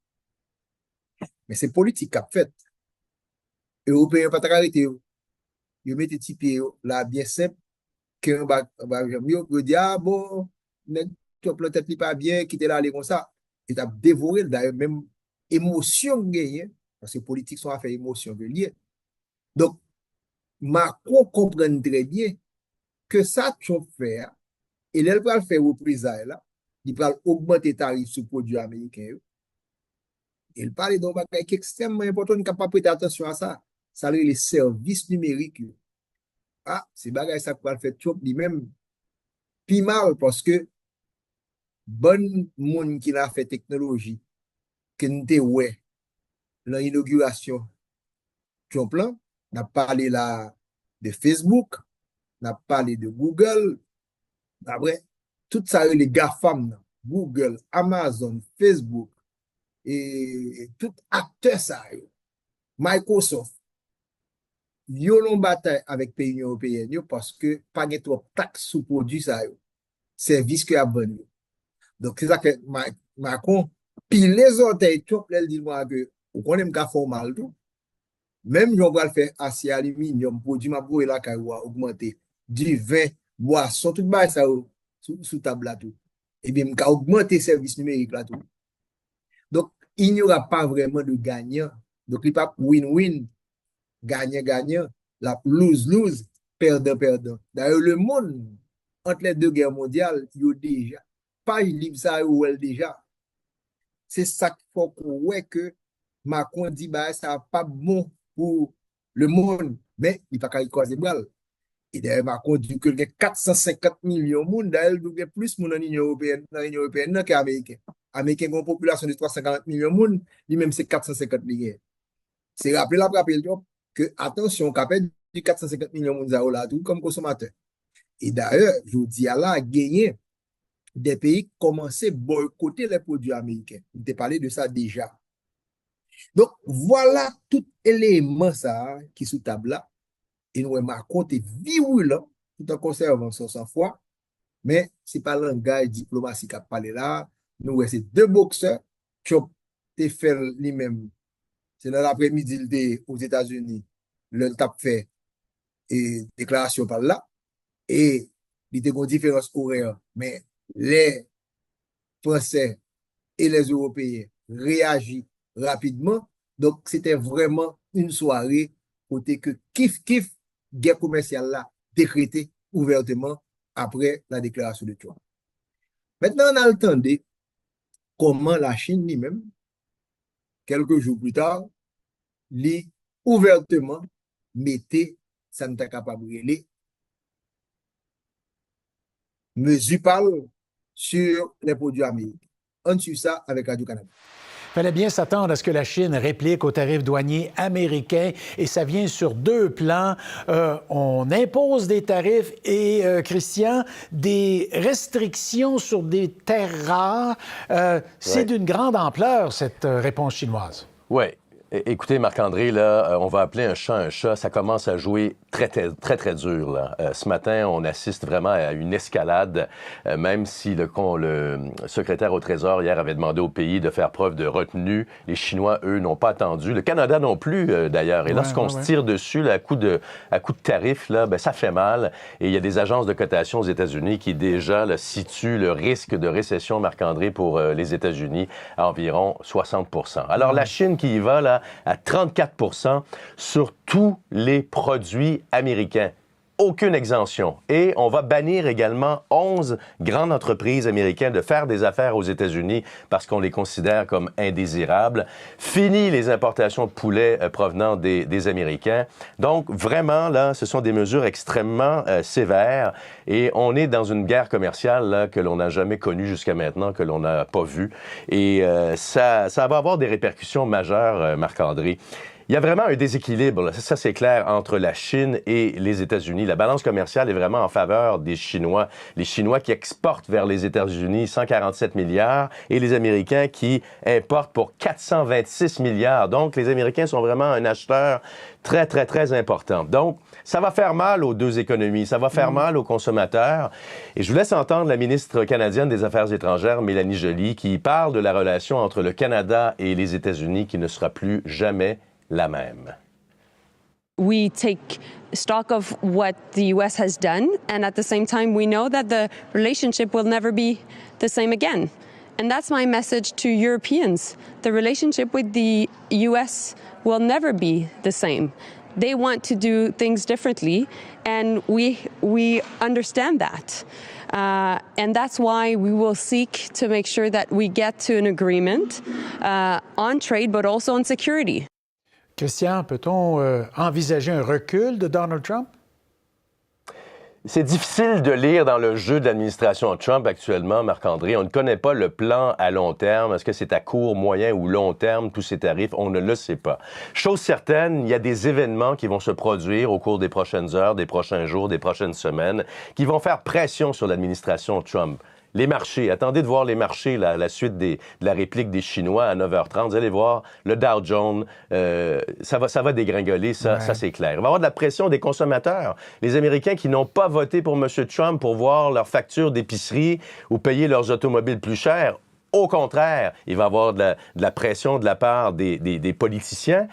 Mais c'est politique qu'a fait. Les Européens pas arrêter. Ils mettent des pieds là bien simple que on dit ah bon, tu peut-être pas bien quitter là aller comme ça. Et t'as dévoré d'ailleurs même émotion gagné parce que politique sont affaire émotion liée. Donc Macron comprend très bien que ça tu faire et là il va faire représailles là, il va augmenter les tarifs sur produits américains. Il parle d'un bagage extrêmement important, on ne peut pas prêter attention à ça. Ça les services numériques. Ah, c'est bagage ça peut faire tout lui-même. Puis mal parce que bon monde qui a fait technologie, qui n'était ouais, l'inauguration Trump là, on a parlé là de Facebook, on a parlé de Google, après, tout ça, les GAFAM, Google, Amazon, Facebook, et tout acteur ça, Microsoft, yo l'on bataille avec pays européens parce que pas de trop taxe sous produit ça, service que a bon. Donc, c'est ça que Macron, puis les autres, elle dit moi que, on connaît pas formal tout. Même j'en vais le faire acier aluminium, produit ma boue là, qui a augmenté, du vin, boisson, tout bas ça, sous table là tout. Et bien, on a augmenté le service numérique là tout. Donc, il n'y aura pas vraiment de gagnant. Donc, il n'y a pas win-win, gagnant-gagnant, la lose-lose, perdant-perdant. D'ailleurs, le monde, entre les deux guerres mondiales, il y a déjà, pas libre ça ou elle déjà. C'est ça qu'il faut qu'on voit que Macron dit, bah, ça n'est pas bon pour le monde, mais il n'y a pas qu'à y croiser bral. Et d'ailleurs, Macron dit que y a 450 millions de monde, d'ailleurs, il y a plus de monde dans l'Union européenne qu'Américain. Américain a une population de 350 millions de monde, lui-même c'est 450 millions. C'est rappelé que, attention, on appelle du 450 millions de monde là, tout comme consommateur. Et d'ailleurs, je vous dis à là, gagner des pays commençaient à boycotter les produits américains. On t'a parlé de ça déjà. Donc, voilà tout élément ça qui est sous table là. Et nous, Macron est virulent tout en conservant son sang-froid. Mais ce n'est pas le langage diplomatique qui a parlé là. Nous, c'est deux boxeurs qui ont fait lui-même. c'est dans l'après-midi il était aux États-Unis, le tap fait et déclaration par là, et il était une différence horaire, mais les Français et les Européens réagissent rapidement. Donc, c'était vraiment une soirée côté que kiff, guerre commerciale là, décrétée ouvertement après la déclaration de Trump. Maintenant, on a entendu comment la Chine lui-même, quelques jours plus tard, lui ouvertement mettait Santa Capabriele mesure parle sur les produits américains. On suit ça avec Radio-Canada. Il fallait bien s'attendre à ce que la Chine réplique aux tarifs douaniers américains et ça vient sur deux plans. On impose des tarifs et, Christian, des restrictions sur des terres rares. C'est d'une grande ampleur, cette réponse chinoise. Oui. Écoutez, Marc-André, là, on va appeler un chat un chat. Ça commence à jouer très dur, là. Ce matin, on assiste vraiment à une escalade, même si le secrétaire au Trésor hier avait demandé au pays de faire preuve de retenue. Les Chinois, eux, n'ont pas attendu. Le Canada non plus, d'ailleurs. Et lorsqu'on se tire dessus, là, à coup de tarif, là, ben, ça fait mal. Et il y a des agences de cotation aux États-Unis qui déjà là, situent le risque de récession, Marc-André, pour les États-Unis à environ 60 %. Alors, la Chine qui y va, là, à 34 % sur tous les produits américains. Aucune exemption. Et on va bannir également 11 grandes entreprises américaines de faire des affaires aux États-Unis parce qu'on les considère comme indésirables. Fini les importations de poulet provenant des Américains. Donc, vraiment, là, ce sont des mesures extrêmement sévères et on est dans une guerre commerciale là, que l'on n'a jamais connue jusqu'à maintenant, que l'on n'a pas vue. Et ça va avoir des répercussions majeures, Marc-André. Il y a vraiment un déséquilibre, ça c'est clair, entre la Chine et les États-Unis. La balance commerciale est vraiment en faveur des Chinois. Les Chinois qui exportent vers les États-Unis 147 milliards et les Américains qui importent pour 426 milliards. Donc, les Américains sont vraiment un acheteur très important. Donc, ça va faire mal aux deux économies, ça va faire mal aux consommateurs. Et je vous laisse entendre la ministre canadienne des Affaires étrangères, Mélanie Joly, qui parle de la relation entre le Canada et les États-Unis qui ne sera plus jamais la même. We take stock of what the U.S. has done, and at the same time, we know that the relationship will never be the same again. And that's my message to Europeans. The relationship with the U.S. will never be the same. They want to do things differently, and we understand that. And that's why we will seek to make sure that we get to an agreement on trade, but also on security. Christian, peut-on envisager un recul de Donald Trump? C'est difficile de lire dans le jeu de l'administration Trump actuellement, Marc-André. On ne connaît pas le plan à long terme. Est-ce que c'est à court, moyen ou long terme, tous ces tarifs? On ne le sait pas. Chose certaine, il y a des événements qui vont se produire au cours des prochaines heures, des prochains jours, des prochaines semaines, qui vont faire pression sur l'administration Trump. Les marchés, attendez de voir les marchés, la suite de la réplique des Chinois à 9h30. Vous allez voir, le Dow Jones, ça va dégringoler, ça c'est clair. Il va y avoir de la pression des consommateurs. Les Américains qui n'ont pas voté pour M. Trump pour voir leurs factures d'épicerie ou payer leurs automobiles plus chères. Au contraire, il va y avoir de la pression de la part des politiciens.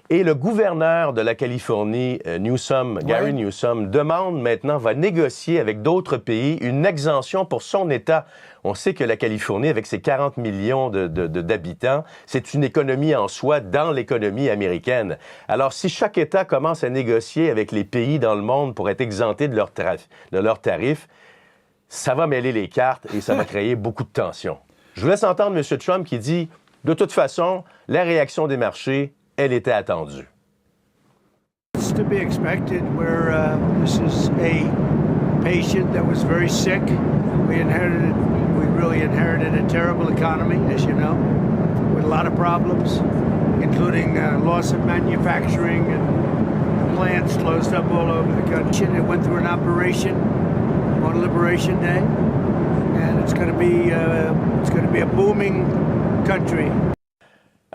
Et le gouverneur de la Californie, Newsom, Gary Newsom, va négocier avec d'autres pays une exemption pour son État. On sait que la Californie, avec ses 40 millions d'habitants, c'est une économie en soi dans l'économie américaine. Alors, si chaque État commence à négocier avec les pays dans le monde pour être exemptés de leurs tarifs, ça va mêler les cartes et ça va créer beaucoup de tensions. Je vous laisse entendre M. Trump qui dit, de toute façon, la réaction des marchés, elle était attendue. It's to be expected. This is a patient that was very sick. We really inherited a terrible economy, as you know, with a lot of problems, including loss of manufacturing and plants closed up all over the country. It went through an operation on Liberation Day, and it's going to be a booming country.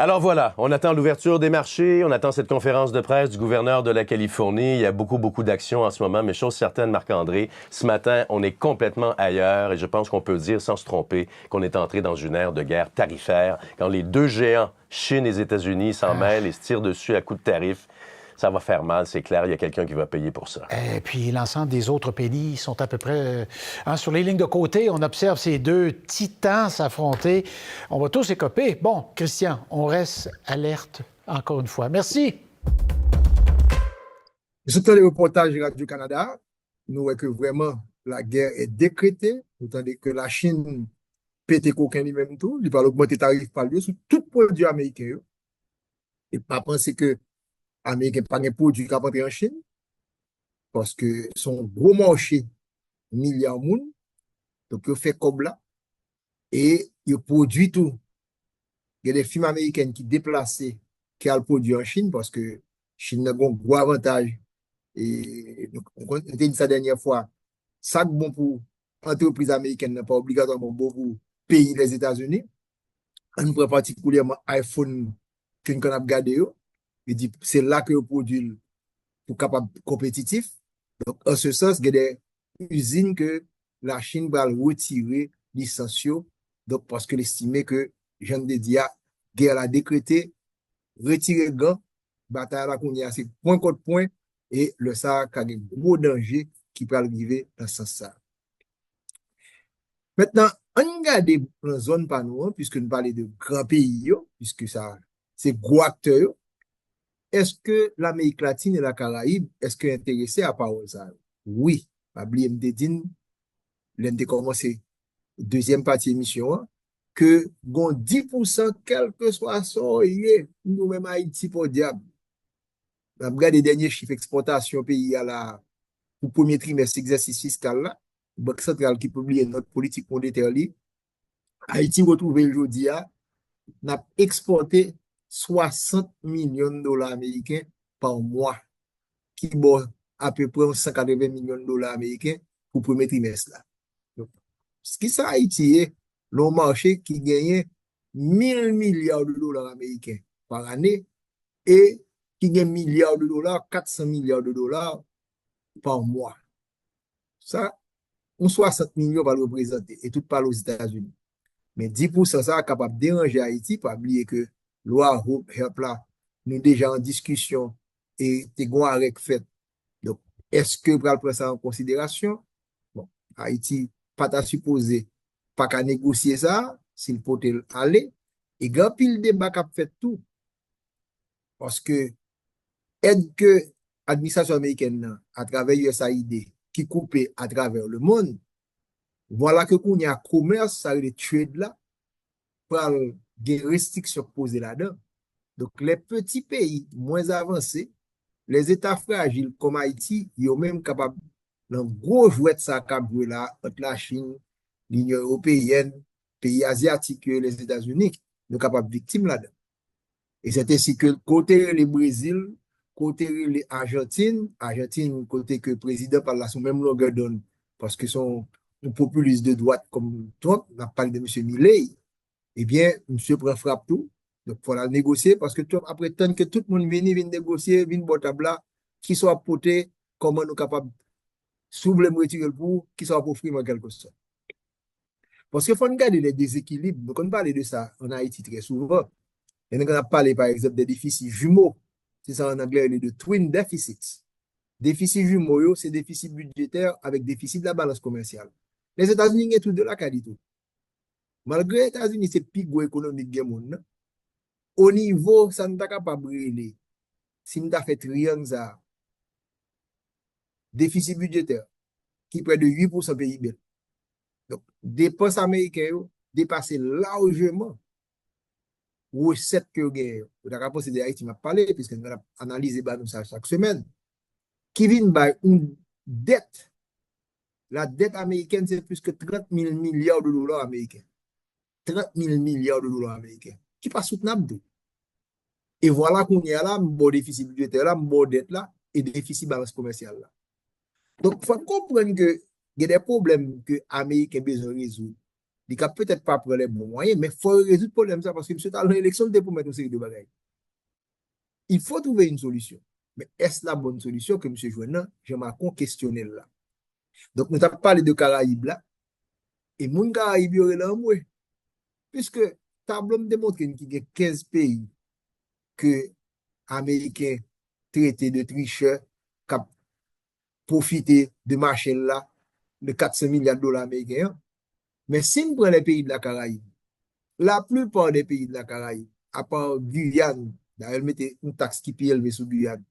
Alors voilà, on attend l'ouverture des marchés, on attend cette conférence de presse du gouverneur de la Californie. Il y a beaucoup d'actions en ce moment, mais chose certaine, Marc-André, ce matin, on est complètement ailleurs et je pense qu'on peut dire sans se tromper qu'on est entré dans une ère de guerre tarifaire. Quand les deux géants, Chine et États-Unis, s'en mêlent et se tirent dessus à coups de tarifs, ça va faire mal, c'est clair, il y a quelqu'un qui va payer pour ça. Et puis l'ensemble des autres pays sont à peu près... sur les lignes de côté, on observe ces deux titans s'affronter. On va tous écoper. Bon, Christian, on reste alerte encore une fois. Merci. Surtout les reportages du Canada, nous voyons que vraiment la guerre est décrétée, tandis que la Chine pète coquin lui-même tout, il va augmenter les tarifs par lui sur tout produit américain. Et pas penser que Américain pas de produit qui en Chine, parce que son gros marché, milliards de monde, donc il fait comme là, et il produit tout. Il y a des firmes américaines qui déplacent, qui ont le produit en Chine, parce que Chine a un gros avantage. Et donc, on a dit ça la dernière fois, ça bon pour entreprises américaines, n'est pas obligatoirement bon pour pays les États-Unis. On prend particulièrement iPhone que nous avons gardé. Il dit c'est là que le produit pour capable compétitif. Donc, en ce sens, il y a des usines que la Chine va retirer licencieux. Donc, parce qu'elle estimait que, j'en ai dit, guerre a décrété, retirer gants, bataille là qu'on y a, c'est point contre point, et le ça a des gros dangers qui peuvent arriver dans ce sens-là. Maintenant, on regarde la zone par nous, puisque nous parlons de grands pays, puisque ça, c'est gros acteurs. Est-ce que l'Amérique latine et la Caraïbe, est-ce qu'elle est intéressée à parole ça? Oui. Pabli Mdedine, l'un de commencé deuxième partie émission, que 10%, quel que soit son, nous-mêmes Haïti pour diable. On regarde les derniers chiffres exportation pays à la, pour premier trimestre exercice fiscal là, Banque centrale qui publie notre politique monétaire li, Haïti retrouve aujourd'hui n'a exporté 60 millions de dollars américains par mois, qui bon à peu près 180 millions de dollars américains pour le premier trimestre là. Donc, ce qui ça Haïti est le marché qui gagne 1000 milliards de dollars américains par année et qui gagne milliards de dollars, 400 milliards de dollars par mois. Ça, on 60 millions va le représenter et tout parle aux États-Unis. Mais 10% ça est capable de déranger Haïti, pas oublier que loi Help là, nous déjà en discussion et t'es gon avec fait. Donc, est-ce que vous prendre ça en considération? Bon, Haïti, pas ta supposé, pas qu'à négocier ça, s'il faut aller, et grand pile débat qu'a fait tout. Parce que, aide que l'administration américaine, à travers USAID, qui coupe à travers le monde, voilà que qu'on y a commerce, ça le trade là, par des restrictions posées là-dedans. Donc, les petits pays moins avancés, les États fragiles comme Haïti, ils sont même capables d'un gros jouet de ça là, entre la Chine, l'Union européenne, pays asiatiques, les États-Unis, sont capables de victimes là-dedans. Et c'est ainsi que côté le Brésil, côté les Argentine, côté que le président parle là, son même longueur d'onde, parce que son populiste de droite comme Trump, on a parlé de M. Milei, eh bien, monsieur prend frappe tout. Donc, il faut la négocier parce que Trump après tant que tout le monde vienne négocier, vienne bon tabla, qui soit porté, comment nous capables s'ouvrir le retirer pour, qui soit pour offrir en quelque sorte. Parce qu'il faut regarder les déséquilibres. Donc, on parle de ça en Haïti très souvent. Et on a parlé, par exemple, des déficits jumeaux. C'est ça en anglais, de twin deficits. Déficit jumeaux, c'est déficit budgétaire avec déficit de la balance commerciale. Les États-Unis ont tout de la qualité. Malgré les États-Unis, c'est plus gros économique du monde. Au niveau, ça ne t'a pas brûler. Si nous avons fait triangle, déficit budgétaire, qui est près de 8% PIB. Donc, dépenses américaines dépassent largement recettes que vous avez. Vous avez pensé de Haïti, m'a parlé, puisque nous avons analysé ça chaque semaine. Qui vient par une dette. La dette américaine, c'est plus que 30 000 milliards de dollars américains. 30 000 milliards de dollars américains. Qui n'est pas soutenable. Et voilà qu'on y a là, un bon déficit budgétaire là, un bon dette là, et déficit balance commerciale là. Donc, il faut comprendre que il y a des problèmes que l'Amérique a besoin de résoudre. Il a peut-être pas prendre les bons moyens, mais il faut résoudre le problème ça parce que M. Talon l'élection de pour mettre une série de bagages. Il faut trouver une solution. Mais est-ce la bonne solution que M. Joënan, j'aimerais qu'on questionne là. Donc, nous avons parlé de Caraïbes là, et mon Caraïbes, il y aurait là, puisque tableau me démontre qu'il y a 15 pays que Américains traités de tricheurs qui ont profité de marché là, de 400 milliards de dollars américains. Mais si on prend les pays de la Caraïbe, la plupart des pays de la Caraïbe, à part Guyane, d'ailleurs, mettez une taxe qui est élevée sur Guyane,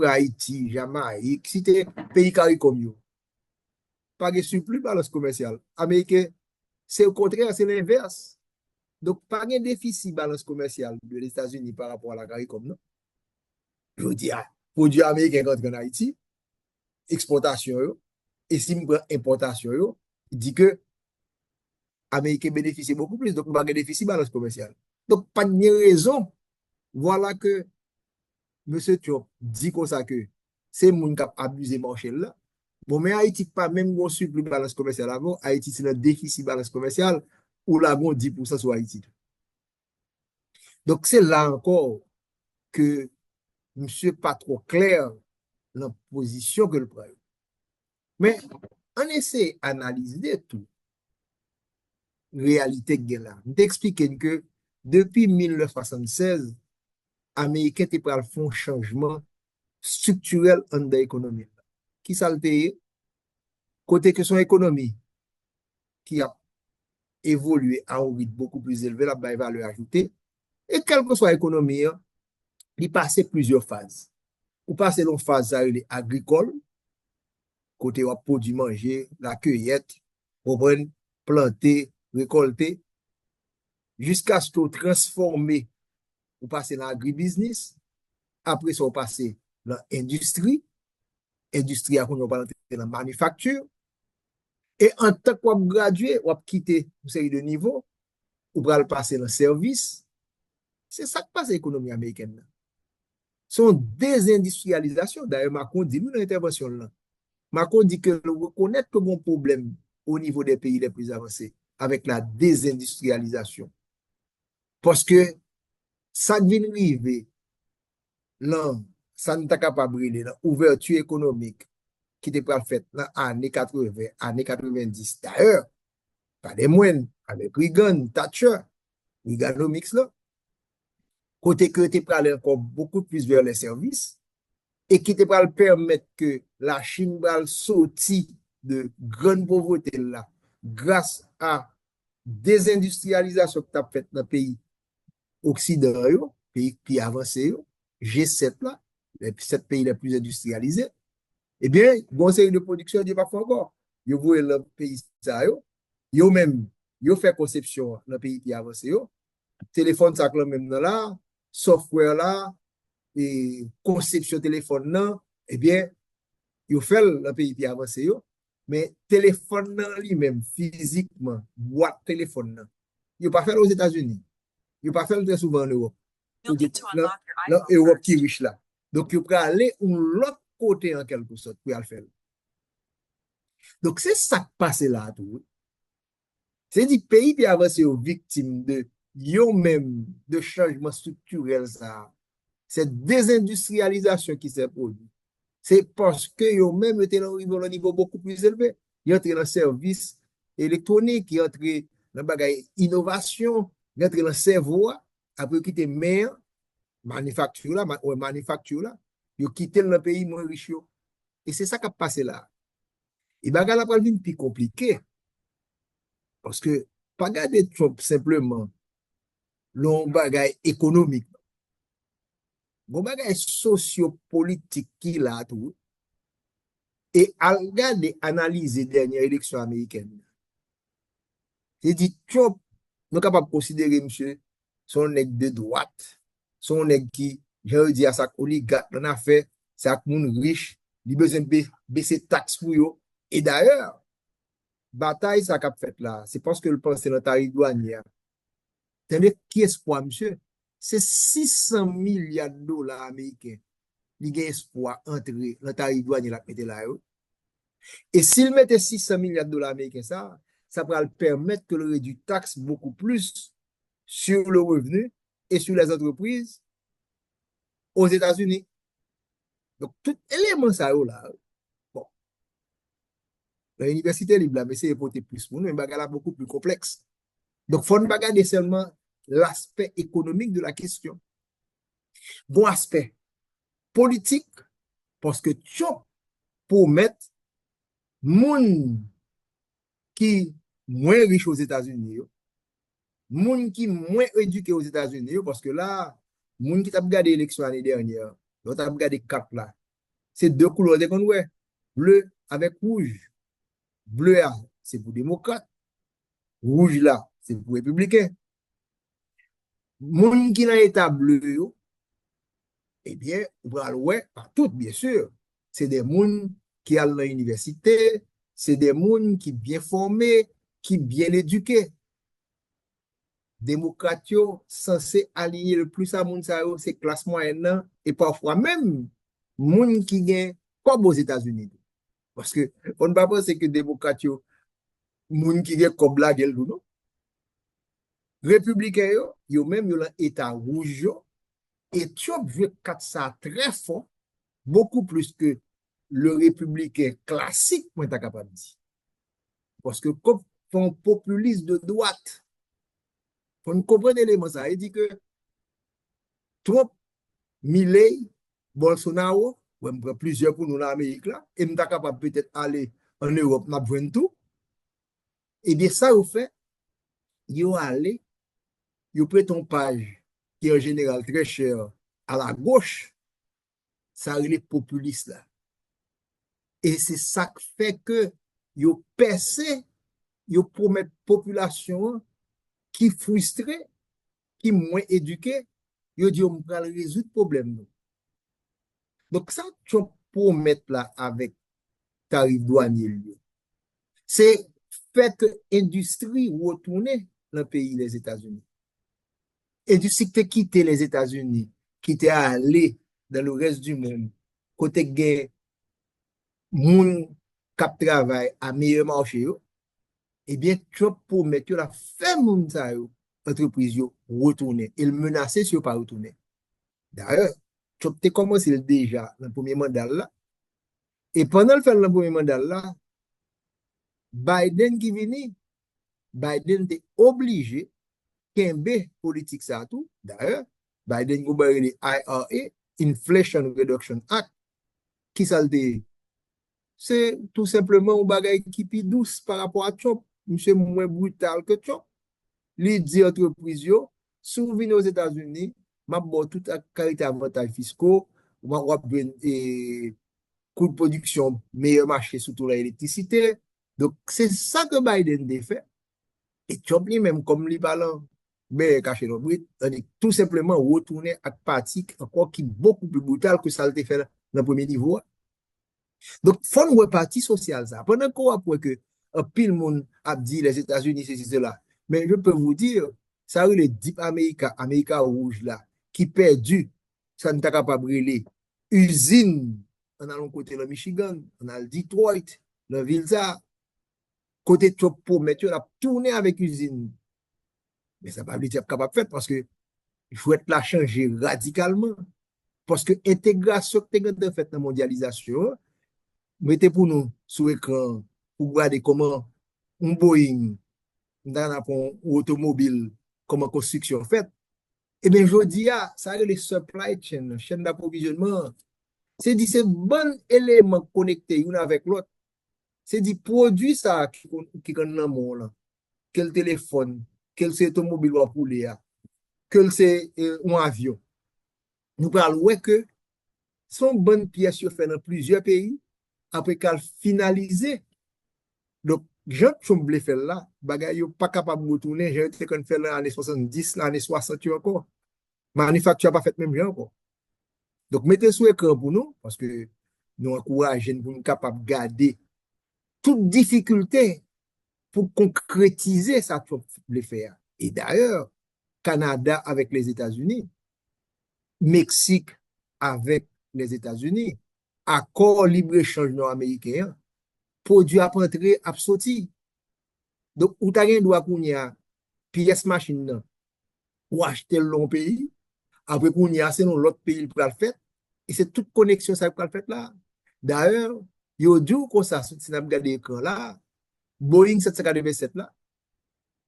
Haïti, Jamaïque, si c'est pays CARICOM, pas de surplus balance commerciale. Américain, c'est au contraire, c'est l'inverse. Donc, pas de déficit balance commerciale de États-Unis par rapport à la CARICOM, non? Je veux dire, produits américains rentrent en Haïti, exportation, et si on prend importation, il dit que Américains bénéficient beaucoup plus, donc pas de déficit balance commerciale. Donc, pas de raison. Voilà que M. Trump dit comme ça que c'est moun qui a abusé marché là. Bon, mais Haïti pas même un surplus balance commerciale avant. Haïti, c'est un déficit balance commerciale ou là, 10% sur Haïti. Donc, c'est là encore que monsieur pas trop clair dans la position que le prend. Mais on essaie d'analyser tout. Réalité que là. Je t'explique que depuis 1976, Américains étaient pour faire un changement structurel dans l'économie. Qui ça le paye? Côté que son économie qui a évolué à un rythme beaucoup plus élevé, la valeur ajoutée, et quelle que soit l'économie, il passe plusieurs phases. Ou passe dans phase agricole, côté où produit manger, la cueillette, planter, récolter, jusqu'à ce que vous transformez, vous passez dans l'agribusiness, après ça vous passez dans l'industrie, industrie à qu'on va dans la manufacture, et en tant que vous graduez, vous quittez une série de niveaux, vous allez passer dans le service. C'est ça qui passe à l'économie américaine. Son désindustrialisation, d'ailleurs, Macron dit nous dans l'intervention là. Macron dit que nous reconnaît que bon problème au niveau des pays les plus avancés avec la désindustrialisation. Parce que ça vient arriver là, ça n'est pas capable de l'ouverture économique qui était pas faite dans les années 80, années 90. D'ailleurs, pas des moines, avec Reagan, Thatcher, Reaganomics là, côté que tu peux aller encore beaucoup plus vers les services et qui te peut permettre que la Chine va sortir de grande pauvreté là grâce à désindustrialisation que tu as faite dans les pays occidentaux, pays qui avancés, G7 là, les 7 pays les plus industrialisés, eh bien, bon série de production, il n'y a pas fait encore. Ils voient le pays ça, ils même, ils fait conception dans le pays qui avancé, téléphone ça même là, software là, et conception téléphone là, eh bien, ils fait le pays qui avancé, mais téléphone là lui-même, physiquement, boîte téléphone là, ils pas fait aux États-Unis, ils pas fait très souvent en Europe. L'Europe qui est riche là. Donc, ils peuvent aller de l'autre côté en quelque sorte pour le faire. Donc, c'est ça qui passe là. C'est des pays qui avancent aux victimes de même de changement structurel. Cette désindustrialisation qui s'est produite, c'est parce qu'ils ont même été dans un niveau beaucoup plus élevé. Ils ont entré dans le service électronique, ils ont entré dans l'innovation, ils ont entré dans le cerveau, après quitter mer, manufacture là, ils ont quitté le pays moins riche. Et c'est ça qui a passé là. Et bien, la pral vient plus compliqué. Parce que, pas garder Trump simplement, l'on bagay économique. Bon bagay sociopolitique qui là tout. Et à regarder, analyser dernière élection américaine. C'est dit, Trump, nous capable de considérer, monsieur, son nègre de droite, son nègre qui, j'ai dit à sa oligarque, dans affaire, c'est un monde riche, il a besoin de baisser taxes pour eux. Et d'ailleurs, bataille ça qu'a fait là, c'est parce que le pense dans tarif douanier. Tenez, qui espoir, monsieur? C'est 600 milliards de dollars américains. Il y a espoir entrer dans tarif douanier là, mettre là. Et s'il mettait 600 milliards de dollars américains, ça, ça va le permettre que le réduit taxe beaucoup plus sur le revenu et sur les entreprises aux États-Unis. Donc, tout élément ça là, bon, l'université libre, mais c'est porter plus pour nous, mais bagarre beaucoup plus complexe. Donc, il faut pas regarder seulement l'aspect économique de la question. Bon aspect politique, parce que tu pour mettre moun qui moins riche aux États-Unis, moun qui moins éduqué aux États-Unis, parce que là, moun qui t'a regardé l'élection l'année dernière, donc t'a regardé cap là, c'est deux couleurs de qu'on voit, bleu avec rouge. Bleu là, c'est pour démocrate, rouge là, c'est pour républicain. Moun qui dans l'état bleu, eh bien, on va le voir partout, bien sûr. C'est des moun qui allent à l'université, c'est des moun qui bien formés, qui bien éduqués. Démocrates censés aligner le plus à moun sa yo, c'est classe moyenne et parfois même moun qui gagne comme aux États-Unis. Parce que on ne va pas penser que démocrates moun qui gagne comme la gueule non. Républicains yo même yo dans état rouge yo, et tu veut quatre ça très fort, beaucoup plus que le républicain classique, moi t'as capable de dire. Parce que comme un populiste de droite, faut nous comprendre l'élément ça, il dit que Trump, Milley, Bolsonaro, on prend plusieurs pour nous en Amérique là, et nous sommes capables peut-être aller en Europe, nous avons tout. Et bien ça, vous fait, vous allez, vous prenez une page qui est en général très cher à la gauche, ça les populistes là. Et c'est ça qui fait que vous percez, vous promettez population qui frustrée, qui moins éduquée, vous dit on va résoudre le problème. Donc ça, tu peux mettre là avec tarif douanier. C'est fait industrie retourner dans le pays des États-Unis. Industrie qui a quitté les États-Unis, qui est allé dans le reste du monde, côté gain, moun cap travail à meilleur marché, eh bien, tu peux mettre la fait moun sa yo, entreprise yo, retourner. Il menaçait si yo pas retourner. D'ailleurs, tu as commencé déjà dans le premier mandat là. Et pendant le premier mandat là, Biden qui vient, Biden était obligé qu'un politique ça tout. D'ailleurs, Biden a le IRA, Inflation Reduction Act, qui ça le c'est tout simplement un bagage qui est douce par rapport à Trump. Monsieur moins brutal que Trump. Il dit entreprise yo, si vous venez aux États-Unis, m'a bon tout à qualité avantages fiscaux, m'a coût de production, meilleur marché surtout l'électricité. Donc c'est ça que Biden a fait. Et Trump lui-même comme lui parlant, mais caché dans le tout simplement retourner à parti encore qui est beaucoup plus brutal que ça a été fait dans le premier niveau. Donc, il faut une partie sociale ça. Pendant qu'on a que un pile monde a dit les États-Unis, c'est cela. Mais je peux vous dire, ça a eu le Deep America, America rouge là, qui perdu, ça n'est pas capable de brûler. Usine, on a l'autre côté le Michigan, on a le Detroit, le ville ça, côté trop pour mettre la tourner avec usine. Mais ça va pas être capable de faire parce que il faut être là changer radicalement. Parce que l'intégration que tu as faite dans la mondialisation, mettez pour nous sur l'écran pour regarder comment un Boeing, dans un automobile, comment construction fait. Et bien, je dis, ça a les supply chain, chaîne d'approvisionnement. C'est dit, c'est bon élément connecté l'un avec l'autre. C'est dit, produit ça qui est dans le monde, quel téléphone, quel c'est automobile ou poulet, quel c'est un avion. Nous parlons que son bonne pièce fait dans plusieurs pays, après qu'elle finalisé. Donc, Jean Chomble fait là, bagay yo pas capable de retourner, j'ai été qu'on fait dans les années 70, l'année 60 encore. Manufacture pas fait même genre encore. Donc, mettez sur écran pour nous, parce que nous encourageons pour nous capables de garder toute difficulté pour concrétiser ça qu'on voulait faire. Et d'ailleurs, Canada avec les États-Unis, Mexique avec les États-Unis, accord libre-échange nord-américain, produit à rentrer, à sortir. Donc, ou t'as rien droit qu'on y a pièce machine nan, ou acheter le long pays, après qu'on y a, c'est dans l'autre pays pour le faire. Et c'est toute connexion ça pour le faire là. D'ailleurs, yo dit comme ça, si vous regardez l'écran là, Boeing 787 là,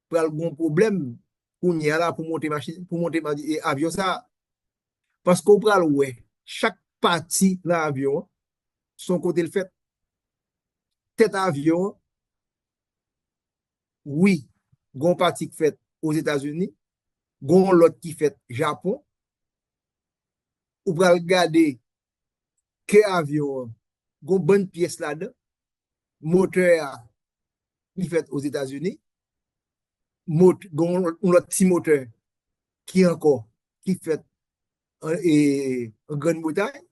pour le bon problème qu'on y a là pour monter machine, pour monter avion ça, parce qu'on prend ouais, chaque partie de l'avion, son côté le fait. Tête avion, oui, gon partie qui fait aux États-Unis, gon l'autre qui fait Japon, ou pour regarder que avion, gon bonne pièce là-dedans, moteur qui fait aux États-Unis, gon l'autre petit moteur qui encore qui fait en Grande-Bretagne,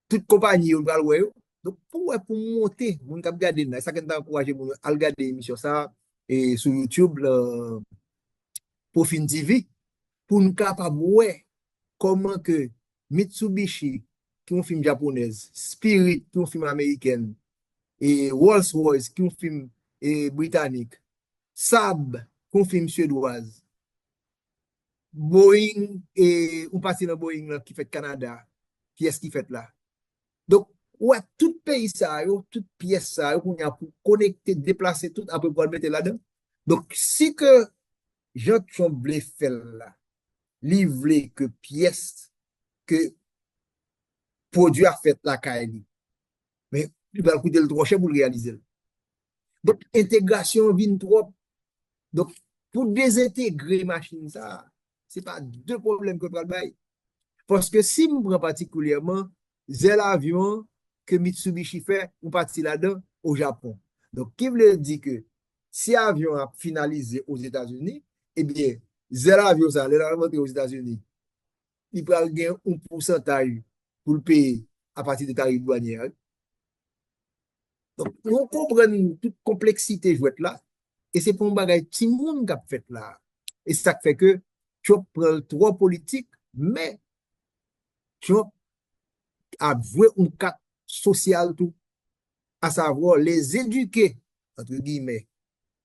toute compagnie on va le donc pour monter mon cap garder là ça qui encourager mon à regarder émission ça et sur YouTube pour Fin TV pour nous capable ouais comment que Mitsubishi qui est un film japonais, Spirit qui est un film américain et Rolls-Royce qui est un film britannique, Saab qui est un film suédoise, Boeing et on passe dans Boeing là, qui fait Canada, qui est-ce qui fait là. Donc ouais, tout pays ça, toute pièce ça, on a pour connecter, déplacer tout après pour le mettre là-dedans. Donc si que Jean Tremblay fait là, livrer que pièce que produit a fait la KNI. Mais il va coûter le trop cher pour le réaliser. Donc, intégration vient trop. Donc, pour désintégrer machine, ça, c'est pas deux problèmes que je vais. Parce que si je prends particulièrement, c'est l'avion que Mitsubishi fait, on partit là-dedans au Japon. Donc, qui veut dire que si l'avion a finalisé aux États-Unis, eh bien, c'est l'avion, ça, l'entrée aux États-Unis, il peut gagner un pourcentage pour le payer à partir des tarifs douaniers. Donc, on comprend toute complexité jouette là. Et c'est pour un bagage petit monde qui a fait là. Et ça fait que tu prends trois politiques, mais tu as joué un cas social tout, à savoir les éduqués, entre guillemets,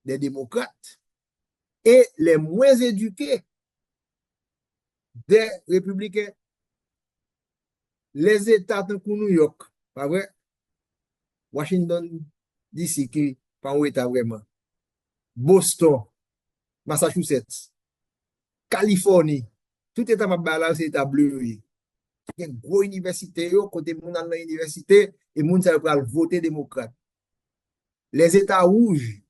des démocrates, et les moins éduqués des républicains. Les États de New York, pas vrai? Washington DC, qui pas un État vraiment. Boston, Massachusetts, Californie, tout État ma c'est État bleu. Il y a une grosse université, côté moun dans l'université, et moun ça va voter démocrate. Les États rouges,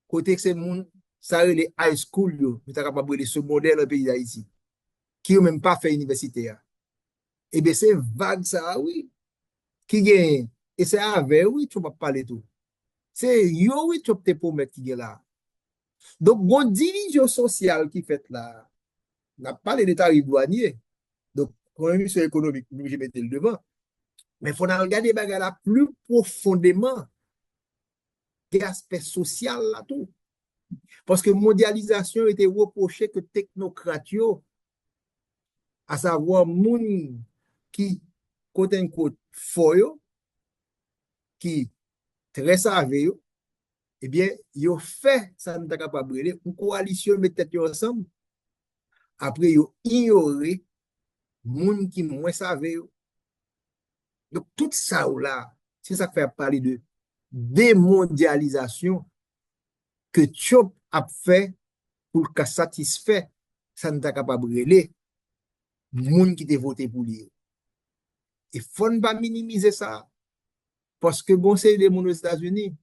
côté que c'est moun, ça les high school, yo, vous êtes capable de secondaire dans le pays d'Haïti, qui n'ont même pas fait université. Et bien c'est vague ça, oui, qui gagne. Et c'est avec, oui, tu vas parler tout. C'est yo, oui, tu peux te mettre qui est là. Donc, bon division sociale qui fait là, on a parlé des tarifs douaniers. Donc, quand même, sur économique, je mettais le devant. Mais il faut regarder là plus profondément des aspects sociaux là tout. Parce que mondialisation était reprochée que technocratio, à savoir moun qui, côte en côte, foyo, qui très savé, eh bien, ils fait ça nous capable de une coalition mettre tête ensemble. Après, ils ignoré moun qui moins savait. Donc, tout ça là, c'est ça qui fait parler de démondialisation que Trump a fait pour qu'à satisfaire ça nous capable de moun qui te voté pour lui. Il faut ne pas minimiser ça. Parce que bon, c'est les moun aux États-Unis.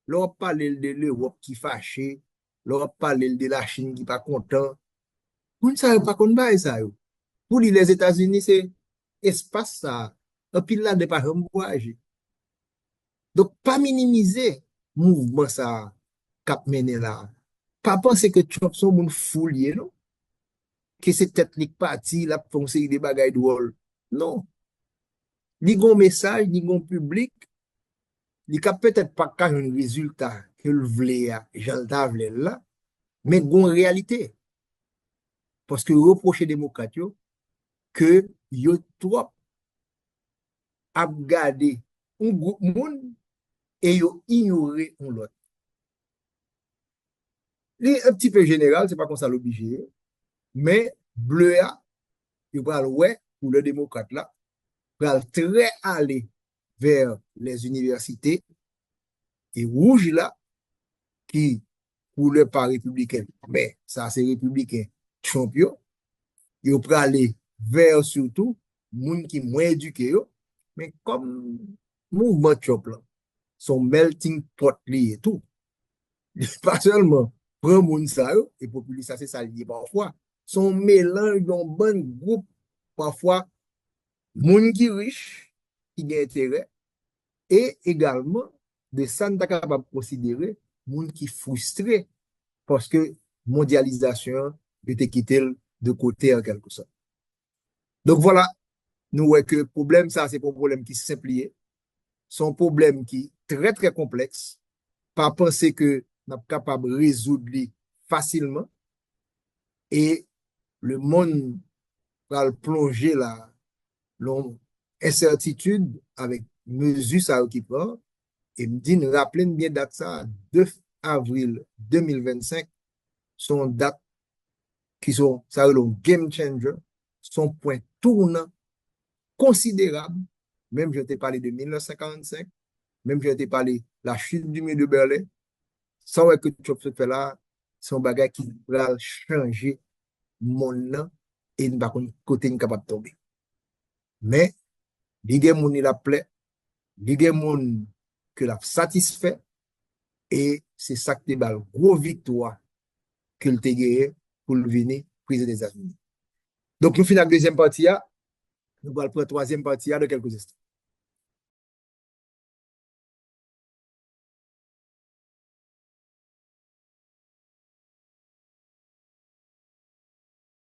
L'on parle de l'Europe qui fâché, l'on parle de la Chine qui pas content. Vous ne savez pas qu'on va ça. Pour les États-Unis, c'est espace ça. Et puis là, de pas voyager. Donc, pas minimiser mouvement ça, cap mené là. Pas penser que Trump sont moun foulier, non? Que c'est peut-être les partis, là, pour conseiller des bagailles de rôle. Non. Ni gon message, ni gon public, il n'y a peut-être pas qu'un résultat que le voulait, Jean Davle là, mais une réalité. Parce que reprocher démocrate que yo trop a gardé un groupe monde et yo ignoré on l'autre. Li un petit peu général, c'est pas comme ça l'obligé, mais bleu a, il va ouais pour le démocrate là, va très aller vers les universités et rouge là qui pour le pas républicain, mais ça c'est républicain champion, il va aller vers surtout moun qui moins éduqué yo, mais comme mouvement Trump là, son melting pot li et tout. Pas seulement prend moun sa yo, et populiste ça c'est ça lié parfois. Son mélange d'un bon groupe, parfois, moun qui riche, qui a intérêt, et également de ça nous capable de considérer moun qui frustré parce que mondialisation était quitté de côté en quelque sorte. Donc voilà, nous voyons que le problème, ça, c'est pas un problème qui simplifié, c'est un problème qui est très, très complexe, pas penser que nous sommes capables de résoudre facilement, et le monde va plonger là, l'incertitude avec mesures ça qui prend, et me dit, rappelez bien date ça, 2 avril 2025, sont dates qui sont, ça le game changer, sont point tournant considérable. Même je t'ai parlé de 1945, même je t'ai parlé de la chute du mur de Berlin. Ça ouais que tu as fait là, c'est un bagage qui va changer mon nom et ne va pas côté capable de tomber. Mais, il y a des gens qui la plaît, il y a des gens qui la satisfait, et c'est ça qui est la grosse victoire qu'il a gagné pour venir président des États-Unis. Donc, nous finissons la deuxième partie, nous allons prendre la troisième partie de quelques instants.